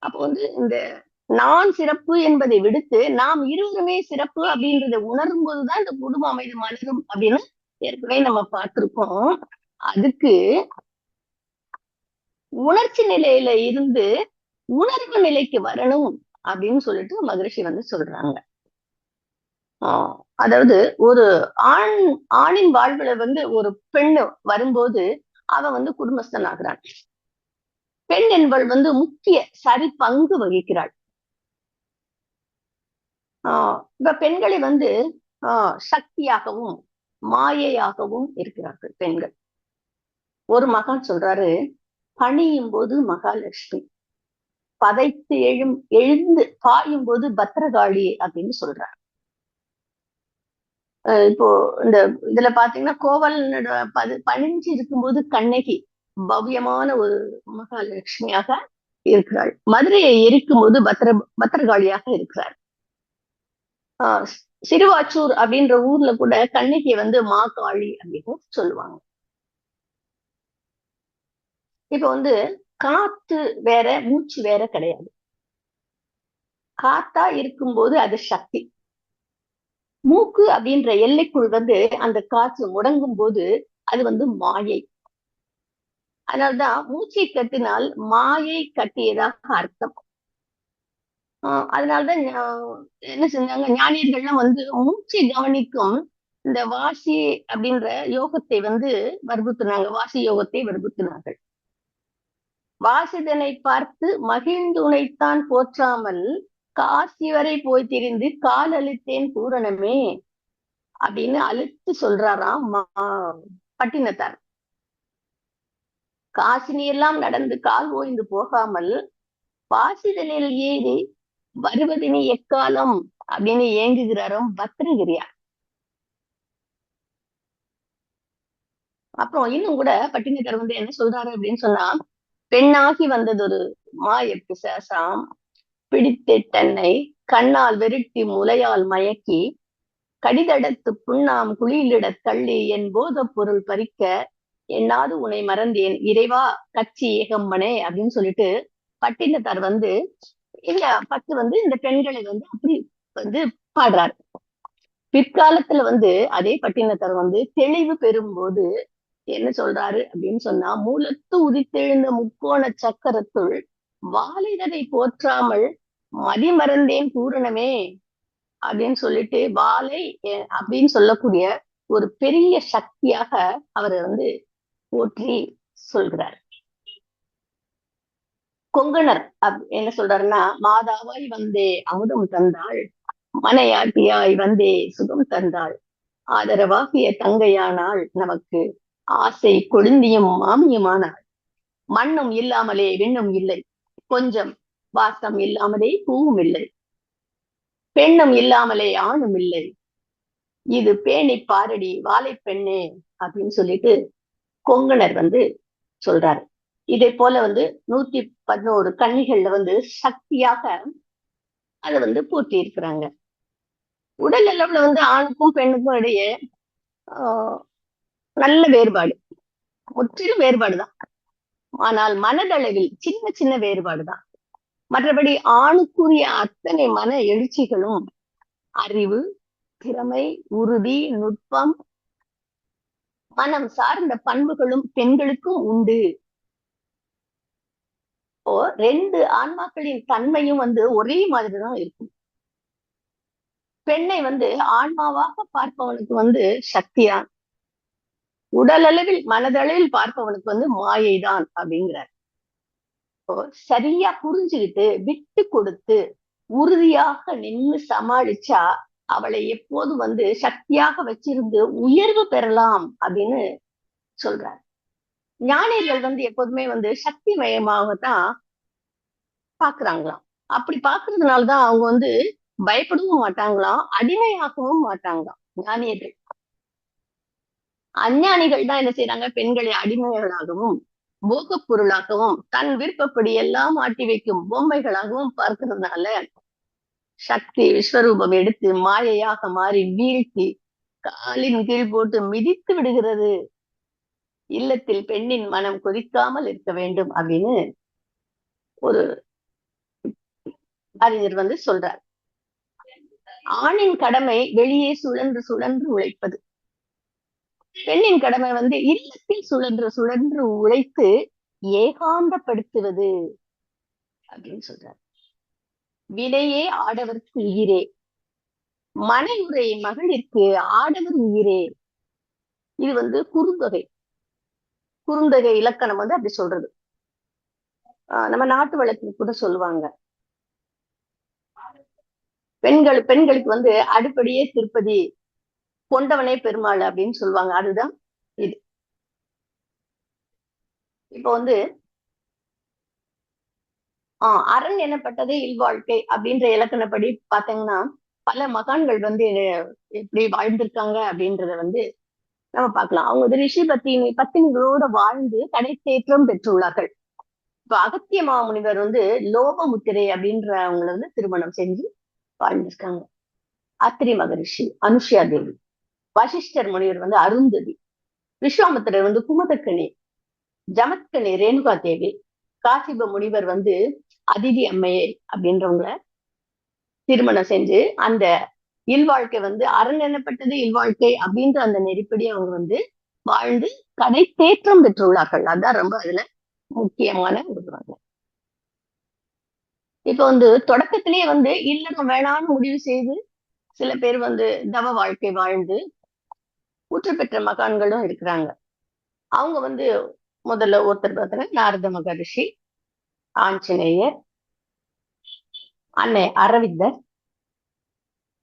அப்போ வந்து இந்த நான் சிறப்பு என்பதை விடுத்து நாம் இருவருமே சிறப்பு அப்படின்றத உணரும் போதுதான் இந்த குடும்ப அமைதி மலரும் அப்படின்னு ஏற்கனவே நம்ம பார்த்திருக்கோம். அதுக்கு உணர்ச்சி நிலையில இருந்து உணர்வு நிலைக்கு வரணும் அப்படின்னு சொல்லிட்டு மகரிஷி வந்து சொல்றாங்க. அதாவது ஒரு ஆண் ஆணின் வாழ்வுல வந்து ஒரு பெண்ணு வரும்போது அவன் வந்து குடும்பஸ்தன் ஆகிறான். பெண் என்பவள் வந்து முக்கிய சரி பங்கு வகிக்கிறாள். இப்ப பெண்களை வந்து சக்தியாகவும் மாயையாகவும் இருக்கிறார்கள் பெண்கள். ஒரு மகான் சொல்றாரு, பணியும் போது மகாலட்சுமி, பதைத்து எழுந்து பாயும் போது பத்திரகாளி அப்படின்னு சொல்றாரு. இப்போ இந்த இதுல பாத்தீங்கன்னா கோவல் பணிஞ்சு இருக்கும்போது கண்ணகி பவ்யமான ஒரு மகாலட்சுமியாக இருக்கிறாள். மதுரையை எரிக்கும் போது பத்திரகாளியாக இருக்கிறார். சிறுவாச்சூர் அப்படின்ற ஊர்ல கூட கண்ணகியை வந்து மா காளி அப்படின்னு சொல்லுவாங்க. இப்ப வந்து காத்து வேற மூச்சு வேற கிடையாது. காத்தா இருக்கும்போது அது சக்தி. மூக்கு அப்படின்ற எல்லைக்குள் வந்து அந்த காற்று முடங்கும் போது அது வந்து மாயை. அதனால்தான் மூச்சை கட்டினால் மாயை கட்டியதாக அர்த்தம். அதனாலதான் என்ன செஞ்சாங்க ஞானியர்கள்லாம் வந்து மூச்சை கவனிக்கும் இந்த வாசி அப்படின்ற யோகத்தை வந்து வற்புறுத்தினாங்க. வாசி யோகத்தை வற்புறுத்தினார்கள். வாசிதனை பார்த்து மகிழ்ந்து உனைத்தான் போற்றாமல் காசி வரை போய் திரிந்து கால் அழித்தேன் பூரணமே அப்படின்னு அழுத்து சொல்றாராம் பட்டினத்தார். காசினி எல்லாம் நடந்து கால் ஓய்ந்து போகாமல் வாசிதனில் ஏறி வருவதினி எக்காலம் அப்படின்னு ஏங்குகிறாரும் பத்திரகிரியார். அப்புறம் இன்னும் கூட பட்டினத்தார் வந்து என்ன சொல்றாரு அப்படின்னு சொன்னா, பெண்ணாகி வந்தது ஒரு மாய பிசாசாம், பிடித்து தன்னை கண்ணால் வெருட்டி முலையால் மயக்கி கடிதடத்து புண்ணாம் குளியிலிட தள்ளி என் போத பொருள் பறிக்க என்னாது உன்னை மறந்தேன் இறைவா கட்சி ஏகம்பனே அப்படின்னு சொல்லிட்டு பட்டினத்தார் வந்து இந்த பத்து வந்து இந்த பெண்களை வந்து அப்படி வந்து பாடுறாரு. பிற்காலத்துல வந்து அதே பட்டினத்தார் வந்து தெளிவு பெறும்போது என்ன சொல்றாரு அப்படின்னு சொன்னா, மூலத்து உதித்தெழுந்த முக்கோண சக்கரத்துள் வாலிதனை போற்றாமல் மதிமறந்தேன் பூரணமே அப்படின்னு சொல்லிட்டு வாலை அப்படின்னு சொல்லக்கூடிய ஒரு பெரிய சக்தியாக அவரை வந்து போற்றி சொல்கிறார். கொங்கணர் என்ன சொல்றாருன்னா, மாதாவாய் வந்தே அமுதம் தந்தாள், மனையாட்டியாய் வந்தே சுகம் தந்தாள், ஆதரவாகிய தங்கையானால் நமக்கு ஆசை கொழுந்தியும் மாமியுமானாள், மண்ணும் இல்லாமலே விண்ணும் இல்லை, கொஞ்சம் வாசம் இல்லாமலே பூவும் இல்லை, பெண்ணும் இல்லாமலே ஆணும் இல்லை, இது பேணி பாரடி வாழை பெண்ணே அப்படின்னு சொல்லிட்டு கொங்கணர் வந்து சொல்றாரு. இதே போல வந்து 111 கன்னிகள்ல வந்து சக்தியாக அதை வந்து பூர்த்தி இருக்கிறாங்க. உடல் அளவுல வந்து ஆணுக்கும் பெண்ணுக்கும் இடையே நல்ல வேறுபாடு, முற்றிலும் வேறுபாடுதான். ஆனால் மனதளவில் சின்ன சின்ன வேறுபாடுதான். மற்றபடி ஆணுக்குரிய அத்தனை மன எழுச்சிகளும் அறிவு, திறமை, உறுதி, நுட்பம், மனம் சார்ந்த பண்புகளும் பெண்களுக்கும் உண்டு. இப்போ 2 ஆன்மாக்களின் தன்மையும் வந்து ஒரே மாதிரிதான் இருக்கும். பெண்ணை வந்து ஆன்மாவாக பார்ப்பவனுக்கு வந்து சக்திதான், உடல் அளவில் மனதளவில் பார்ப்பவனுக்கு வந்து மாயைதான் அப்படிங்கிறார். சரியா புரிஞ்சுக்கிட்டு விட்டு கொடுத்து உறுதியாக நின்று சமாளிச்சா அவளை எப்போதும் வந்து சக்தியாக வச்சிருந்து உயர்வு பெறலாம் அப்படின்னு சொல்றார். ஞானியர்கள் வந்து எப்போதுமே வந்து சக்தி மயமாகத்தான் பாக்குறாங்களாம். அப்படி பாக்குறதுனாலதான் அவங்க வந்து பயப்படவும் மாட்டாங்களாம், அடிமையாகவும் மாட்டாங்களாம் ஞானியர்கள். அஞ்ஞானிகள் தான் என்ன செய்யறாங்க, பெண்களை அடிமைகளாகவும் போக பொருளாகவும் தன் விருப்பப்படி எல்லாம் ஆட்டி வைக்கும் பொம்மைகளாகவும் பார்க்கிறதுனால சக்தி விஸ்வரூபம் எடுத்து மாயையாக மாறி வீழ்த்தி காலின் கீழ் போட்டு மிதித்து விடுகிறது. இல்லத்தில் பெண்ணின் மனம் கொதிக்காமல் இருக்க வேண்டும் அப்படின்னு ஒரு அறிஞர் வந்து சொல்றார். ஆணின் கடமை வெளியே சுழன்று சுழன்று உழைப்பது, பெண்ணின் கடமை வந்து இல்லத்தில் சுழன்று சுழன்று உழைத்து ஏகாந்தப்படுத்துவது அப்படின்னு சொல்றார். வினையே ஆடவர்க்கு உயிரே, மனையுறை மகளிருக்கு ஆடவர் உயிரே. இது வந்து குறுந்தொகை, குறுந்தொகை இலக்கணம் வந்து அப்படி சொல்றது. நம்ம நாட்டு வழக்கு கூட சொல்லுவாங்க, பெண்களுக்கு வந்து அடிப்படையே திருப்பதி, கொண்டவனே பெருமாள் அப்படின்னு சொல்லுவாங்க. அதுதான் இது. இப்ப வந்து அரண் எனப்பட்டது இல்வாழ்க்கை அப்படின்ற இலக்கணப்படி பாத்தீங்கன்னா பல மகான்கள் வந்து எப்படி வாழ்ந்திருக்காங்க அப்படின்றத வந்து நம்ம பார்க்கலாம். அவங்க வந்து ரிஷி பத்தினிகளோட வாழ்ந்து கடை தேற்றம் பெற்றுள்ளார்கள். இப்ப அகத்திய மாமுனிவர் வந்து லோகமுத்திரை அப்படின்றவங்களை வந்து திருமணம் செஞ்சு வாழ்ந்திருக்காங்க. அத்திரி மகரிஷி அனுஷ்யா தேவி, வசிஷ்டர் முனிவர் வந்து அருந்ததி, விஸ்வாமித்திரர் வந்து குமுதக்கணி, ஜமத்கனி ரேணுகா தேவி, காசிப முனிவர் வந்து அதிதி அம்மையை அப்படின்றவங்கள திருமணம் செஞ்சு அந்த இல்வாழ்க்கை வந்து அரண் எனப்பட்டது இல்வாழ்க்கை அப்படின்ற அந்த நெறிப்படி அவங்க வந்து வாழ்ந்து கடை தேற்றம் பெற்றுள்ளார்கள். அதான் ரொம்ப அதுல முக்கியமான ஒரு. இப்ப வந்து தொடக்கத்திலேயே வந்து இல்லறம் வேணாம்னு முடிவு செய்து சில பேர் வந்து தவ வாழ்க்கை வாழ்ந்து ஊற்று பெற்ற மகான்களும் இருக்கிறாங்க. அவங்க வந்து முதல்ல ஒருத்தர் பார்த்தா நாரத மகரிஷி, ஆஞ்சநேயர், அன்னை அரவிந்தர்,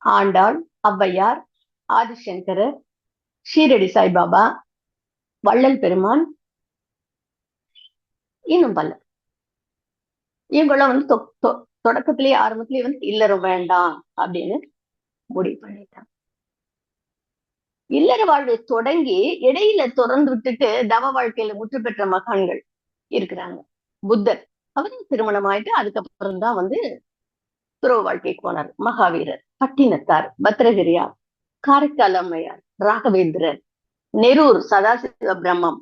ஆண்டாள், ஔவையார், ஆதிசங்கரர், ஷீரடி சாய்பாபா, வள்ளல் பெருமான், இன்னும் பல. இவங்கெல்லாம் வந்து தொடக்கத்திலேயே ஆரம்பத்திலேயே வந்து இல்லறம் வேண்டாம் அப்படின்னு முடிவு பண்ணிட்டாங்க. இல்லற வாழ்வை தொடங்கி இடையில தொடர்ந்து விட்டுட்டு தவ வாழ்க்கையில முற்று பெற்ற மகான்கள் இருக்கிறாங்க. புத்தர் அவரும் திருமணம் ஆயிட்டு அதுக்கப்புறம் தான் வந்து துறவு வாழ்க்கைக்கு போனார். மகாவீரர், பட்டினத்தார், பத்ரகிரியார், காரைக்கால் அம்மையார், ராகவேந்திரர், நெரூர் சதாசிவ பிரம்மம்,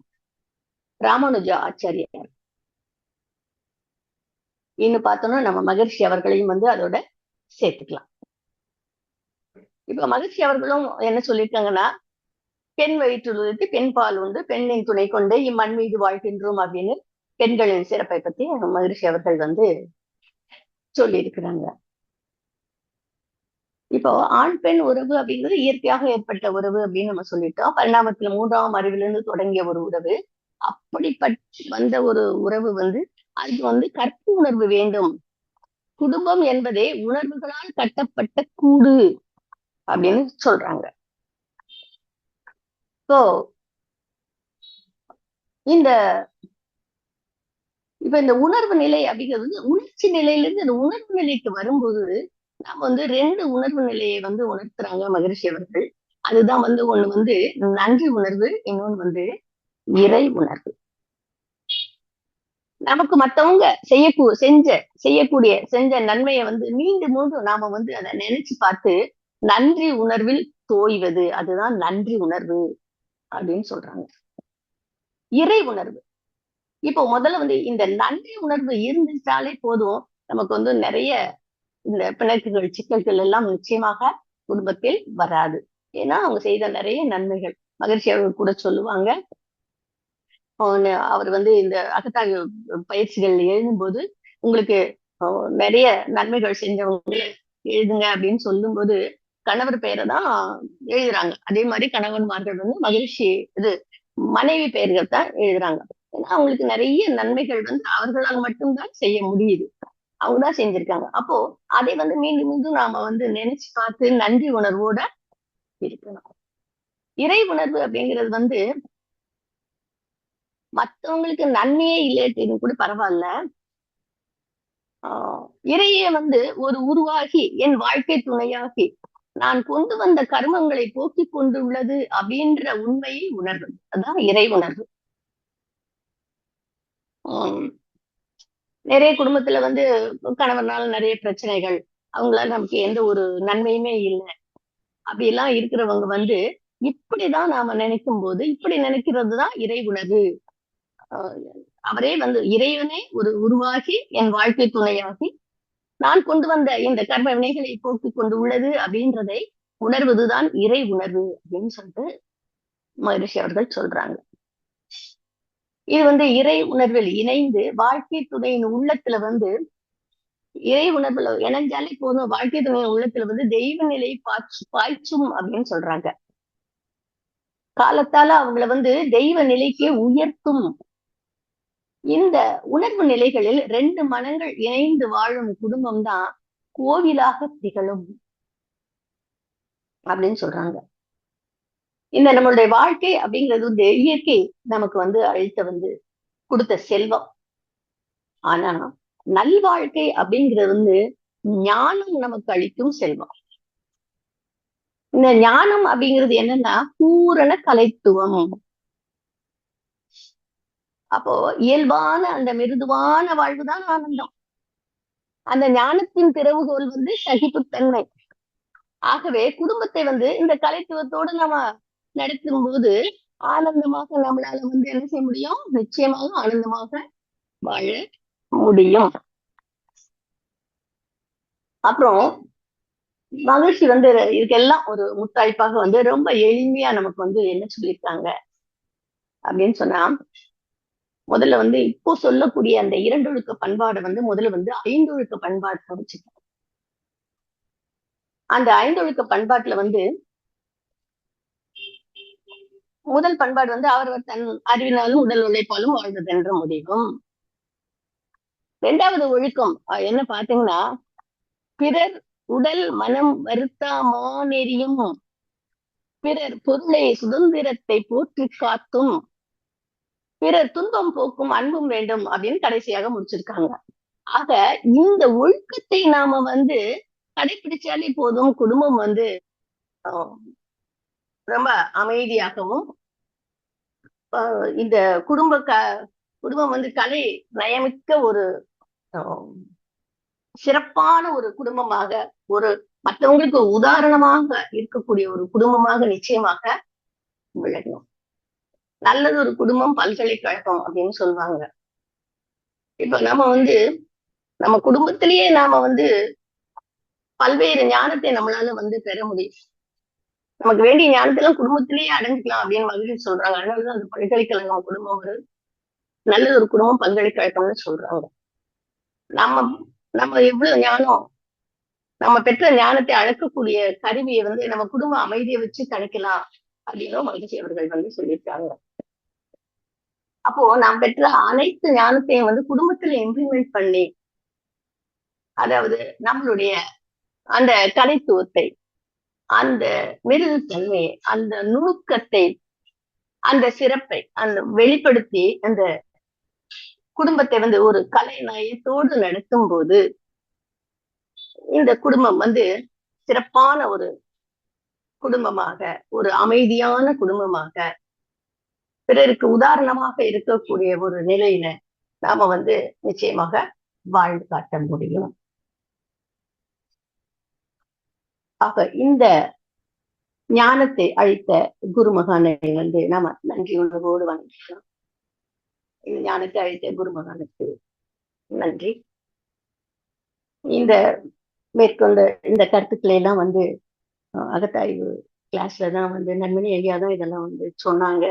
ராமானுஜா ஆச்சாரியார், இன்னும் பார்த்தோம்னா நம்ம மகர்ஷி அவர்களையும் வந்து அதோட சேர்த்துக்கலாம். இப்ப மகர்ஷி அவர்களும் என்ன சொல்லியிருக்காங்கன்னா, பெண் வயிற்றில் உதித்து பெண் பால் உண்டு பெண்ணின் துணை கொண்டு இம்மண் மீது வாழ்கின்றோம் அப்படின்னு பெண்களின் சிறப்பை பத்தி மகர்ஷி அவர்கள் வந்து சொல்லி இருக்கிறாங்க. இப்போ ஆண் பெண் உறவு அப்படிங்கிறது இயற்கையாக ஏற்பட்ட உறவு அப்படின்னு நம்ம சொல்லிட்டோம். பரிணாமத்துல 3ஆம் அறிவிலிருந்து தொடங்கிய ஒரு உறவு. அப்படிப்பட்ட வந்த ஒரு உறவு வந்து அதுக்கு வந்து கற்பு உணர்வு வேண்டும். குடும்பம் என்பதே உணர்வுகளால் கட்டப்பட்ட கூடு அப்படின்னு சொல்றாங்க. இப்போ இந்த இப்ப இந்த உணர்வு நிலை அப்படிங்கிறது உணர்ச்சி நிலையிலிருந்து அந்த உணர்வு நிலைக்கு வரும்போது நாம வந்து 2 உணர்வு நிலையை வந்து உணர்த்துறாங்க மகரிஷி அவர்கள். அதுதான் வந்து ஒண்ணு வந்து நன்றி உணர்வு, இன்னொன்னு வந்து இறை உணர்வு. நமக்கு மத்தவங்க செஞ்ச நன்மையை வந்து மீண்டும் மீண்டும் நாம வந்து அதை நினைச்சு பார்த்து நன்றி உணர்வில் தோய்வது, அதுதான் நன்றி உணர்வு அப்படின்னு சொல்றாங்க. இறை உணர்வு, இப்போ முதல்ல வந்து இந்த நன்றி உணர்வு இருந்துட்டாலே போதும், நமக்கு வந்து நிறைய இந்த பிணக்குகள் சிக்கல்கள் எல்லாம் நிச்சயமாக குடும்பத்தில் வராது. ஏன்னா அவங்க செய்த நிறைய நன்மைகள். மகிழ்ச்சி அவர்கள் கூட சொல்லுவாங்க, அவர் வந்து இந்த அகத்தாய்வு பயிற்சிகள் எழுதும்போது உங்களுக்கு நிறைய நன்மைகள் செஞ்சவங்க எழுதுங்க அப்படின்னு சொல்லும்போது கணவர் பெயரை தான் எழுதுறாங்க. அதே மாதிரி கணவன்மார்கள் வந்து மகிழ்ச்சி இது மனைவி பெயர்கள் தான் எழுதுறாங்க. ஏன்னா அவங்களுக்கு நிறைய நன்மைகள் வந்து அவர்களால் மட்டும்தான் செய்ய முடியுது. அவங்கதான் செஞ்சிருக்காங்க. அப்போ அதை வந்து மீண்டும் மீண்டும் நாம வந்து நினைச்சு பார்த்து நன்றி உணர்வோட இருக்கணும். இறை உணர்வு அப்படிங்கிறது வந்து மத்தவங்களுக்கு நன்மையே இல்லைன்னு கூட பரவாயில்ல, இறையே வந்து ஒரு உருவாகி என் வாழ்க்கை துணையாகி நான் கொண்டு வந்த கர்மங்களை போக்கி கொண்டுள்ளது அப்படின்ற உண்மையை உணர்வு, அதான் இறை உணர்வு. நிறைய குடும்பத்துல வந்து கணவனால நிறைய பிரச்சனைகள், அவங்களால நமக்கு எந்த ஒரு நன்மையுமே இல்லை அப்படிலாம் இருக்கிறவங்க வந்து இப்படிதான் நாம நினைக்கும் போது, இப்படி நினைக்கிறதுதான் இறை உணர்வு. அவரே வந்து இறைவனே உருவாகி என் வாழ்க்கை துணையாகி நான் கொண்டு வந்த இந்த கர்ம வினைகளை போக்கிக் கொண்டு உள்ளது அப்படின்றதை உணர்வதுதான் இறை உணர்வு அப்படின்னு சொல்லிட்டு மகரிஷி அவர்கள் சொல்றாங்க. இது வந்து இறை உணர்வில் இணைந்து வாழ்க்கை துணையின் உள்ளத்துல வந்து இறை உணர்வுல இணைஞ்சாலே போதும், வாழ்க்கை துணையின் உள்ளத்துல வந்து தெய்வ நிலை பாய்ச்சும் அப்படின்னு சொல்றாங்க. காலத்தால அவங்கள வந்து தெய்வ நிலைக்கு உயர்த்தும். இந்த உணர்வு நிலைகளில் 2 மனங்கள் இணைந்து வாழும் குடும்பம் தான் கோவிலாக திகழும் அப்படின்னு சொல்றாங்க. இந்த நம்மளுடைய வாழ்க்கை அப்படிங்கிறது வந்து இயற்கை நமக்கு வந்து அழித்த வந்து கொடுத்த செல்வம். ஆனா நல்வாழ்க்கை அப்படிங்கிறது வந்து ஞானம் நமக்கு அளிக்கும் செல்வம். இந்த ஞானம் அப்படிங்கிறது என்னன்னா பூரண கலைத்துவம். அப்போ இயல்பான அந்த மிருதுவான வாழ்வுதான் ஆனந்தம். அந்த ஞானத்தின் திறவுகோல் வந்து சகிப்புத்தன்மை. ஆகவே குடும்பத்தை வந்து இந்த கலைத்துவத்தோடு நம்ம நடத்தும் போது ஆனந்தமாக நம்மளால வந்து என்ன செய்ய முடியும்? நிச்சயமாக ஆனந்தமாக வாழ முடியும். அப்புறம் மகிழ்ச்சி வந்து இதுக்கெல்லாம் ஒரு முத்தாய்ப்பாக வந்து ரொம்ப எளிமையா நமக்கு வந்து என்ன சொல்லியிருக்காங்க அப்படின்னு சொன்னா, முதல்ல வந்து இப்போ சொல்லக்கூடிய அந்த 2 ஒழுக்க பண்பாடை வந்து முதல்ல வந்து 5 ஒழுக்க பண்பாடு வச்சுக்கணும். அந்த 5 ஒழுக்க பண்பாட்டுல வந்து முதல் பண்பாடு வந்து அவரவர் தன் அறிவினாலும் உடல் உழைப்பாலும் வாழ்வதென்ற முடிவும். 2வது ஒழுக்கம் என்ன பாத்தீங்கன்னா, பிறர் உடல் மனம் வருத்தாமா நெறியும், பிறர் பொருளை சுதந்திரத்தை போற்றி காத்தும், பிறர் துன்பம் போக்கும் அன்பும் வேண்டும் அப்படின்னு கடைசியாக முடிச்சிருக்காங்க. ஆக இந்த ஒழுக்கத்தை நாம வந்து கடைபிடிச்சாலே போதும், குடும்பம் வந்து ரொம்ப அமைதியாகவும் இந்த குடும்பம் வந்து கலை நயமிக்க ஒரு சிறப்பான ஒரு குடும்பமாக, ஒரு மற்றவங்களுக்கு உதாரணமாக இருக்கக்கூடிய ஒரு குடும்பமாக நிச்சயமாக விளங்கும். நல்லது ஒரு குடும்பம் பல்கலைக்கழகம் அப்படின்னு சொல்லுவாங்க. இப்ப நம்ம குடும்பத்திலேயே நாம வந்து பல்வேறு ஞானத்தை நம்மளால வந்து பெற முடியும். நமக்கு வேண்டிய ஞானத்தெல்லாம் குடும்பத்திலேயே அடைஞ்சுக்கலாம் அப்படின்னு மகிழ்ச்சி சொல்றாங்க. அதனாலதான் அந்த பல்கலைக்கழகம் குடும்பம் ஒரு நல்ல ஒரு குடும்பம் பல்கலைக்கழகம்னு சொல்றாங்க. நம்ம நம்ம எவ்வளவு ஞானம், நம்ம பெற்ற ஞானத்தை அழக்கக்கூடிய கருவியை வந்து நம்ம குடும்ப அமைதியை வச்சு கிடைக்கலாம் அப்படின்னு மகிழ்ச்சி அவர்கள் வந்து சொல்லியிருக்காங்க. அப்போ நாம் பெற்ற அனைத்து ஞானத்தையும் வந்து குடும்பத்துல இம்ப்ளிமெண்ட் பண்ணி, அதாவது நம்மளுடைய அந்த கலைத்துவத்தை, அந்த மிருதுத்தன்மையை, அந்த நுணுக்கத்தை, அந்த சிறப்பை அந்த வெளிப்படுத்தி அந்த குடும்பத்தை வந்து ஒரு கலை நயத்தோடு நடத்தும் போது இந்த குடும்பம் வந்து சிறப்பான ஒரு குடும்பமாக, ஒரு அமைதியான குடும்பமாக, பிறருக்கு உதாரணமாக இருக்கக்கூடிய ஒரு நிலையில நாம வந்து நிச்சயமாக வாழ்ந்து காட்ட முடியும். ஆக இந்த ஞானத்தை அளித்த குருமகானை வந்து நாம நன்றி உணர்வோடு வணங்கிக்கலாம். இந்த ஞானத்தை அளித்த குருமகானுக்கு நன்றி. இந்த மேற்கொண்ட இந்த கருத்துக்களை எல்லாம் வந்து அகத்தாய்வு கிளாஸ்ல தான் வந்து நன்மணி ஐயா தான் இதெல்லாம் வந்து சொன்னாங்க.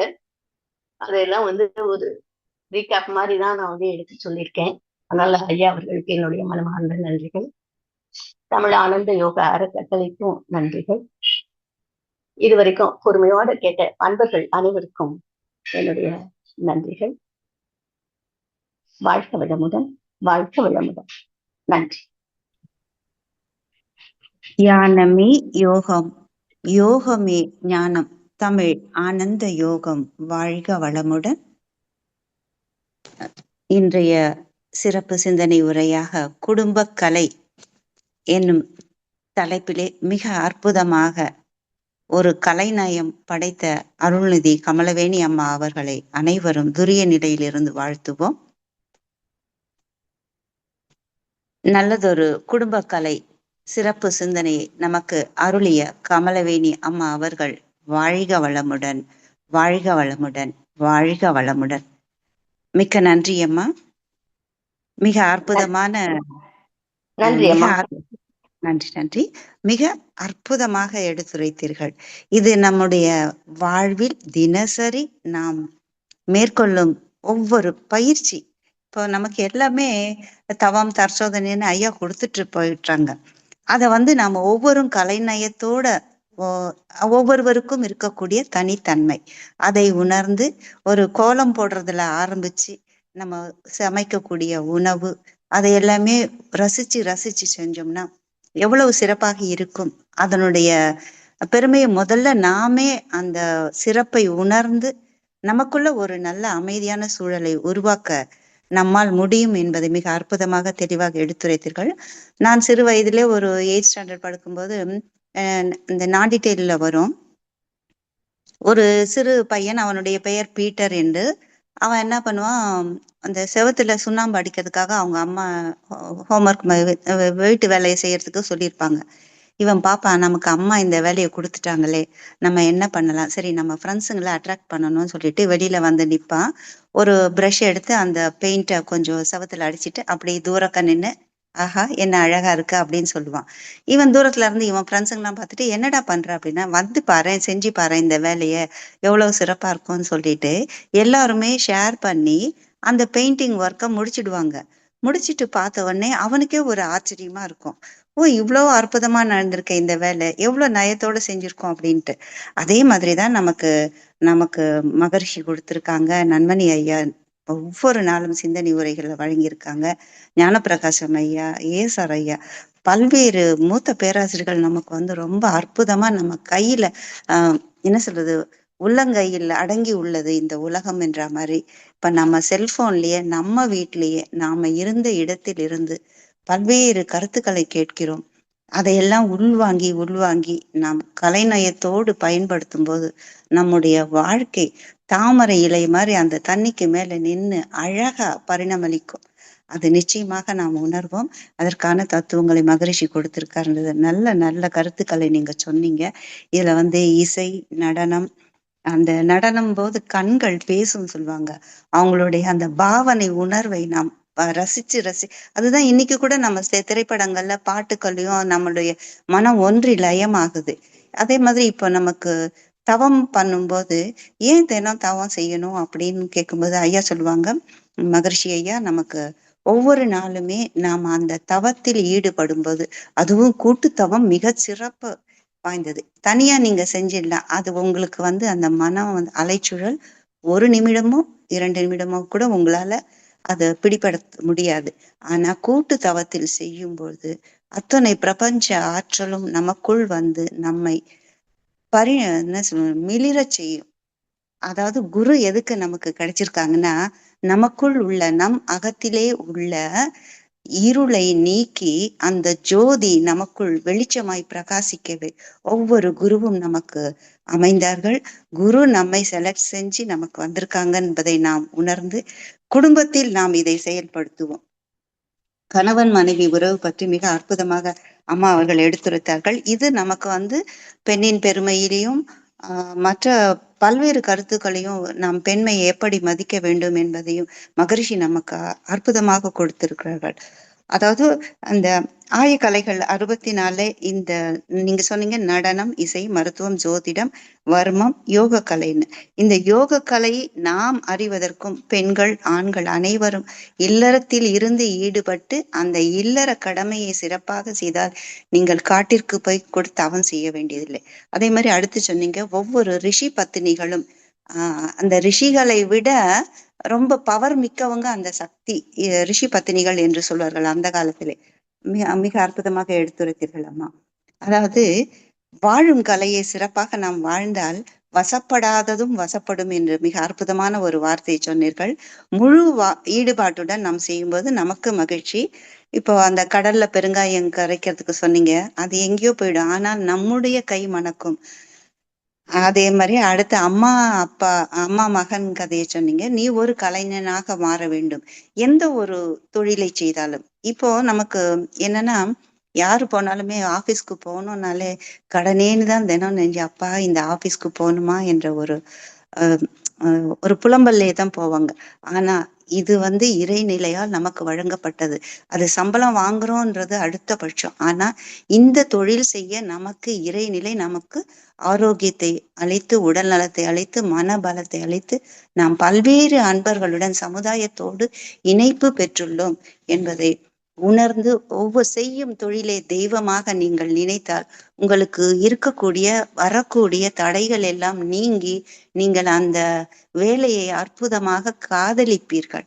அதையெல்லாம் வந்து ஒரு ரீகேப் மாதிரி தான் நான் வந்து எடுத்து சொல்லியிருக்கேன். அதனால ஐயா அவர்களுக்கு என்னுடைய மனமார்ந்த நன்றிகள். தமிழ் ஆனந்த யோகா அறக்கட்டளைக்கும் நன்றிகள். இதுவரைக்கும் பொறுமையோடு கேட்ட அன்பர்கள் அனைவருக்கும் என்னுடைய நன்றிகள். வாழ்க வளமுடன், வாழ்க வளமுடன். நன்றி. ஞானமே யோகம், யோகமே ஞானம். தமிழ் ஆனந்த யோகம். வாழ்க வளமுடன். இன்றைய சிறப்பு சிந்தனை உரையாக குடும்பக் கலை என்னும் தலைப்பிலே மிக அற்புதமாக ஒரு கலைநயம் படைத்த அருள்நிதி கமலவேணி அம்மா அவர்களை அனைவரும் துரிய நிலையிலிருந்து வாழ்த்துவோம். நல்லதொரு குடும்ப கலை சிறப்பு சிந்தனையை நமக்கு அருளிய கமலவேணி அம்மா அவர்கள் வாழ்க வளமுடன், வாழ்க வளமுடன், வாழ்க வளமுடன். மிக்க நன்றி அம்மா. மிக அற்புதமான நன்றி மிக அம்மா. நன்றி நன்றி. மிக அற்புதமாக எடுத்துரைத்தீர்கள். இது நம்முடைய வாழ்வில் தினசரி நாம் மேற்கொள்ளும் ஒவ்வொரு பயிற்சி. இப்போ நமக்கு எல்லாமே தவம் தற்சோதனைன்னு ஐயா கொடுத்துட்டு போயிட்டாங்க. அதை நாம ஒவ்வொரு கலைநயத்தோட ஒவ்வொருவருக்கும் இருக்கக்கூடிய தனித்தன்மை அதை உணர்ந்து ஒரு கோலம் போடுறதுல ஆரம்பிச்சு நம்ம சமைக்கக்கூடிய உணவு அதை எல்லாமே ரசிச்சு ரசிச்சு செஞ்சோம்னா எவ்வளவு சிறப்பாக இருக்கும். அதனுடைய பெருமையை முதல்ல நாமே அந்த சிறப்பை உணர்ந்து நமக்குள்ள ஒரு நல்ல அமைதியான சூழலை உருவாக்க நம்மால் முடியும் என்பதை மிக அற்புதமாக தெளிவாக எடுத்துரைத்தீர்கள். நான் சிறு வயதிலே ஒரு 8th ஸ்டாண்டர்ட் படிக்கும்போது இந்த நாடிட்டேல வரும் ஒரு சிறு பையன், அவனுடைய பெயர் பீட்டர் என்று. அவன் என்ன பண்ணுவான், அந்த செவத்துல சுண்ணாம்பு அடிக்கிறதுக்காக அவங்க அம்மா ஹோம்ஒர்க் வீட்டு வேலையை செய்யறதுக்கு சொல்லியிருப்பாங்க. இவன் பாப்பான், நமக்கு அம்மா இந்த வேலையை கொடுத்துட்டாங்களே, நம்ம என்ன பண்ணலாம், சரி நம்ம ஃப்ரெண்ட்ஸுங்களை அட்ராக்ட் பண்ணணும்னு சொல்லிட்டு வெளியில வந்து நிற்பான். ஒரு ப்ரஷ் எடுத்து அந்த பெயிண்ட்டை கொஞ்சம் செவத்துல அடிச்சுட்டு அப்படியே தூரக்க நின்று, ஆஹா என்ன அழகா இருக்கு அப்படின்னு சொல்லுவான். இவன் தூரத்துல இருந்து இவன் ஃப்ரெண்ட்ஸுங்கெல்லாம் பார்த்துட்டு, என்னடா பண்ற அப்படின்னா, வந்து பாரு, செஞ்சு பாரு இந்த வேலையை, எவ்வளவு சிறப்பா இருக்கும்னு சொல்லிட்டு எல்லாருமே ஷேர் பண்ணி அந்த பெயிண்டிங் ஒர்க்கை முடிச்சிடுவாங்க. முடிச்சிட்டு பார்த்த உடனே அவனுக்கே ஒரு ஆச்சரியமா இருக்கும். ஓ, இவ்வளவு அற்புதமா நடந்திருக்க இந்த வேலை, எவ்வளவு நயத்தோட செஞ்சிருக்கோம் அப்படின்ட்டு. அதே மாதிரிதான் நமக்கு நமக்கு மகரிஷி கொடுத்திருக்காங்க. நன்மணி ஐயா ஒவ்வொரு நாளும் சிந்தனை உரைகளை வழங்கியிருக்காங்க. ஞானப்பிரகாசம் ஐயா, ஏசார் ஐயா, பல்வேறு மூத்த பேராசிரியர்கள் நமக்கு ரொம்ப அற்புதமா நம்ம கையில என்ன சொல்றது, உள்ளங்கையில் அடங்கி உள்ளது இந்த உலகம் என்ற மாதிரி. இப்ப நம்ம செல்போன்லயே நம்ம வீட்டிலேயே நாம இருந்த இடத்தில் இருந்து பல்வேறு கருத்துக்களை கேட்கிறோம். அதையெல்லாம் உள்வாங்கி உள்வாங்கி நாம் கலைநயத்தோடு பயன்படுத்தும் போது நம்முடைய வாழ்க்கை தாமரை இலை மாதிரி அந்த தண்ணிக்கு மேல நின்று அழகா பரிணமளிக்கும். அது நிச்சயமாக நாம் உணர்வோம். அதற்கான தத்துவங்களை மகரிஷி கொடுத்திருக்காருன்றது நல்ல நல்ல கருத்துக்களை நீங்க சொன்னீங்க. இதுல இசை, நடனம், அந்த நடனம் போது கண்கள் பேசும் சொல்லுவாங்க. அவங்களுடைய அந்த பாவனை உணர்வை நாம் ரசிச்சு அதுதான் இன்னைக்கு கூட நம்ம திரைப்படங்கள்ல பாட்டுக்கள்லயும் நம்மளுடைய மனம் ஒன்றி லயமாகுது. அதே மாதிரி இப்போ நமக்கு தவம் பண்ணும்போது ஏன் தினம் தவம் செய்யணும் அப்படின்னு கேட்கும்போது ஐயா சொல்லுவாங்க, மகரிஷி ஐயா, நமக்கு ஒவ்வொரு நாளுமே நாம அந்த தவத்தில் ஈடுபடும் போது, அதுவும் கூட்டு தவம் மிக சிறப்பு வாய்ந்தது. தனியா நீங்க செஞ்சிடலாம், அது உங்களுக்கு அந்த மனம் அலைச்சூழல் 1 நிமிடமோ 2 நிமிடமோ கூட உங்களால அதை பிடிபடுத்த முடியாது. ஆனா கூட்டு தவத்தில் செய்யும் பொழுது அத்தனை பிரபஞ்ச ஆற்றலும் நமக்குள் நம்மை என்ன சொல்ல மிளிர செய்யும். அதாவது குரு எதுக்கு நமக்கு கிடைச்சிருக்காங்கன்னா, நமக்குள் உள்ள நம் அகத்திலே உள்ள இருளை நீக்கி அந்த ஜோதி நமக்குள் வெளிச்சமாய் பிரகாசிக்கவே ஒவ்வொரு குருவும் நமக்கு அமைந்தார்கள். குரு நம்மை செலக்ட் செஞ்சு நமக்கு வந்திருக்காங்க என்பதை நாம் உணர்ந்து குடும்பத்தில் நாம் இதை செயல்படுத்துவோம். கணவன் மனைவி உறவு பற்றி மிக அற்புதமாக அம்மா அவர்கள் எடுத்துரைத்தார்கள். இது நமக்கு பெண்ணின் பெருமையிலையும் மற்ற பல்வேறு கருத்துக்களையும் நாம் பெண்மையை எப்படி மதிக்க வேண்டும் என்பதையும் மகரிஷி நமக்கு அற்புதமாக கொடுத்திருக்கிறார்கள். அதாவது அந்த ஆயக்கலைகள் 64 இந்த நீங்க சொன்னீங்க, நடனம், இசை, மருத்துவம், ஜோதிடம், வர்மம், யோக கலைன்னு. இந்த யோக கலை நாம் அறிவதற்கும் பெண்கள் ஆண்கள் அனைவரும் இல்லறத்தில் இருந்து ஈடுபட்டு அந்த இல்லற கடமையை சிறப்பாக செய்தால் நீங்கள் காட்டிற்கு போய் கொடுத்து தவம் செய்ய வேண்டியதில்லை. அதே மாதிரி அடுத்து சொன்னீங்க, ஒவ்வொரு ரிஷி பத்தினிகளும் அந்த ரிஷிகளை விட ரொம்ப பவர் மிக்கவங்க அந்த சக்தி ரிஷி பத்தினிகள் என்று சொல்வார்கள் அந்த காலத்திலே. மிக மிக அற்புதமாக எடுத்துரைத்தீர்கள் அம்மா. அதாவது வாழும் கலையை சிறப்பாக நாம் வாழ்ந்தால் வசப்படாததும் வசப்படும் என்று மிக அற்புதமான ஒரு வார்த்தையை சொன்னீர்கள். முழு ஈடுபாட்டுடன் நாம் செய்யும்போது நமக்கு மகிழ்ச்சி. இப்போ அந்த கடல்ல பெருங்காயம் கரைக்கிறதுக்கு சொன்னீங்க, அது எங்கேயோ போயிடும், ஆனால் நம்முடைய கை மணக்கும். அதே மாதிரி அடுத்து அம்மா அப்பா அம்மா மகன் கதையை சொன்னீங்க. நீ ஒரு கலைஞனாக மாற வேண்டும் எந்த ஒரு தொழிலை செய்தாலும். இப்போ நமக்கு என்னன்னா, யாரு போனாலுமே ஆபீஸ்க்கு போகணும்னாலே கடனேன்னு தான் தினம் நெஞ்சு, அப்பா இந்த ஆபீஸ்க்கு போகணுமா என்ற ஒரு புலம்பல்லே தான் போவாங்க. ஆனா இது இறைநிலையால் நமக்கு வழங்கப்பட்டது. அது சம்பளம் வாங்குறோன்றது அடுத்த பட்சம். ஆனா இந்த தொழில் செய்ய நமக்கு இறைநிலை நமக்கு ஆரோக்கியத்தை அளித்து, உடல் நலத்தை அளித்து, மன பலத்தை அளித்து, நாம் பல்வேறு அன்பர்களுடன் சமுதாயத்தோடு இணைப்பு பெற்றுள்ளோம் என்பதை உணர்ந்து, ஒவ்வொரு செய்யும் தொழிலை தெய்வமாக நீங்கள் நினைத்தால் உங்களுக்கு இருக்கக்கூடிய வரக்கூடிய தடைகள் எல்லாம் நீங்கி நீங்கள் அந்த வேலையை அற்புதமாக காதலிப்பீர்கள்.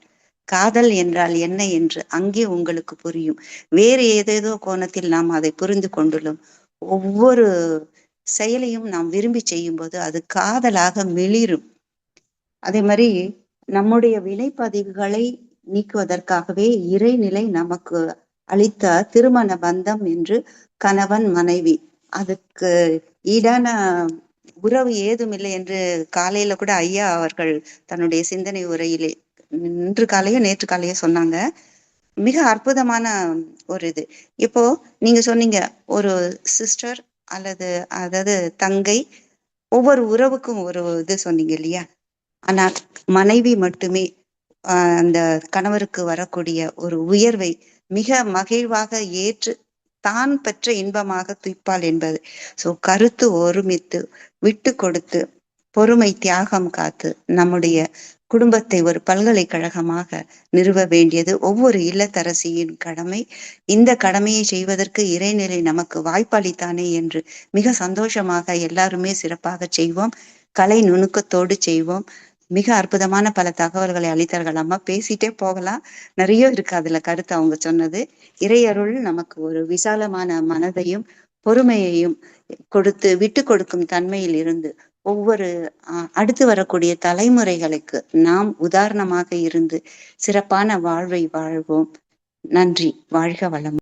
காதல் என்றால் என்ன என்று அங்கே உங்களுக்கு புரியும். வேறு ஏதேதோ கோணத்தில் நாம் அதை புரிந்து கொண்டுள்ளோம். ஒவ்வொரு செயலையும் நாம் விரும்பி செய்யும்போது அது காதலாக மிளிரும். அதே மாதிரி நம்முடைய வினைப்பதிவுகளை நீக்குவதற்காகவே இறைநிலை நமக்கு அளித்த திருமண பந்தம் என்று கணவன் மனைவி, அதுக்கு ஈடான உறவு ஏதுமில்லை என்று காலையில கூட ஐயா அவர்கள் தன்னுடைய சிந்தனை உரையிலே இன்று காலையோ நேற்று காலையோ சொன்னாங்க. மிக அற்புதமான ஒரு இது. இப்போ நீங்க சொன்னீங்க ஒரு சிஸ்டர் அல்லது அதாவது தங்கை, ஒவ்வொரு உறவுக்கும் ஒரு இது சொன்னீங்க இல்லையா? ஆனால் மனைவி மட்டுமே அந்த கணவருக்கு வரக்கூடிய ஒரு உயர்வை மிக மகிழ்வாக ஏற்று தான் பெற்ற இன்பமாக துய்ப்பாள் என்பது. சோ கருத்து ஒருமித்து விட்டு கொடுத்து பொறுமை தியாகம் காத்து நம்முடைய குடும்பத்தை ஒரு பல்கலைக்கழகமாக நிறுவ வேண்டியது ஒவ்வொரு இல்லத்தரசியின் கடமை. இந்த கடமையை செய்வதற்கு இறைநிலை நமக்கு வாய்ப்பளித்தானே என்று மிக சந்தோஷமாக எல்லாருமே சிறப்பாக செய்வோம். கலை நுணுக்கத்தோடு செய்வோம். மிக அற்புதமான பல தகவல்களை அளித்தார்கள் அம்மா. பேசிட்டே போகலாம், நிறைய இருக்கு அதுல கருத்து அவங்க சொன்னது. இறையருள் நமக்கு ஒரு விசாலமான மனதையும் பொறுமையையும் கொடுத்து விட்டு கொடுக்கும் தன்மையில் இருந்து ஒவ்வொரு அடுத்து வரக்கூடிய தலைமுறைகளுக்கு நாம் உதாரணமாக இருந்து சிறப்பான வாழ்வை வாழ்வோம். நன்றி. வாழ்க வளம்.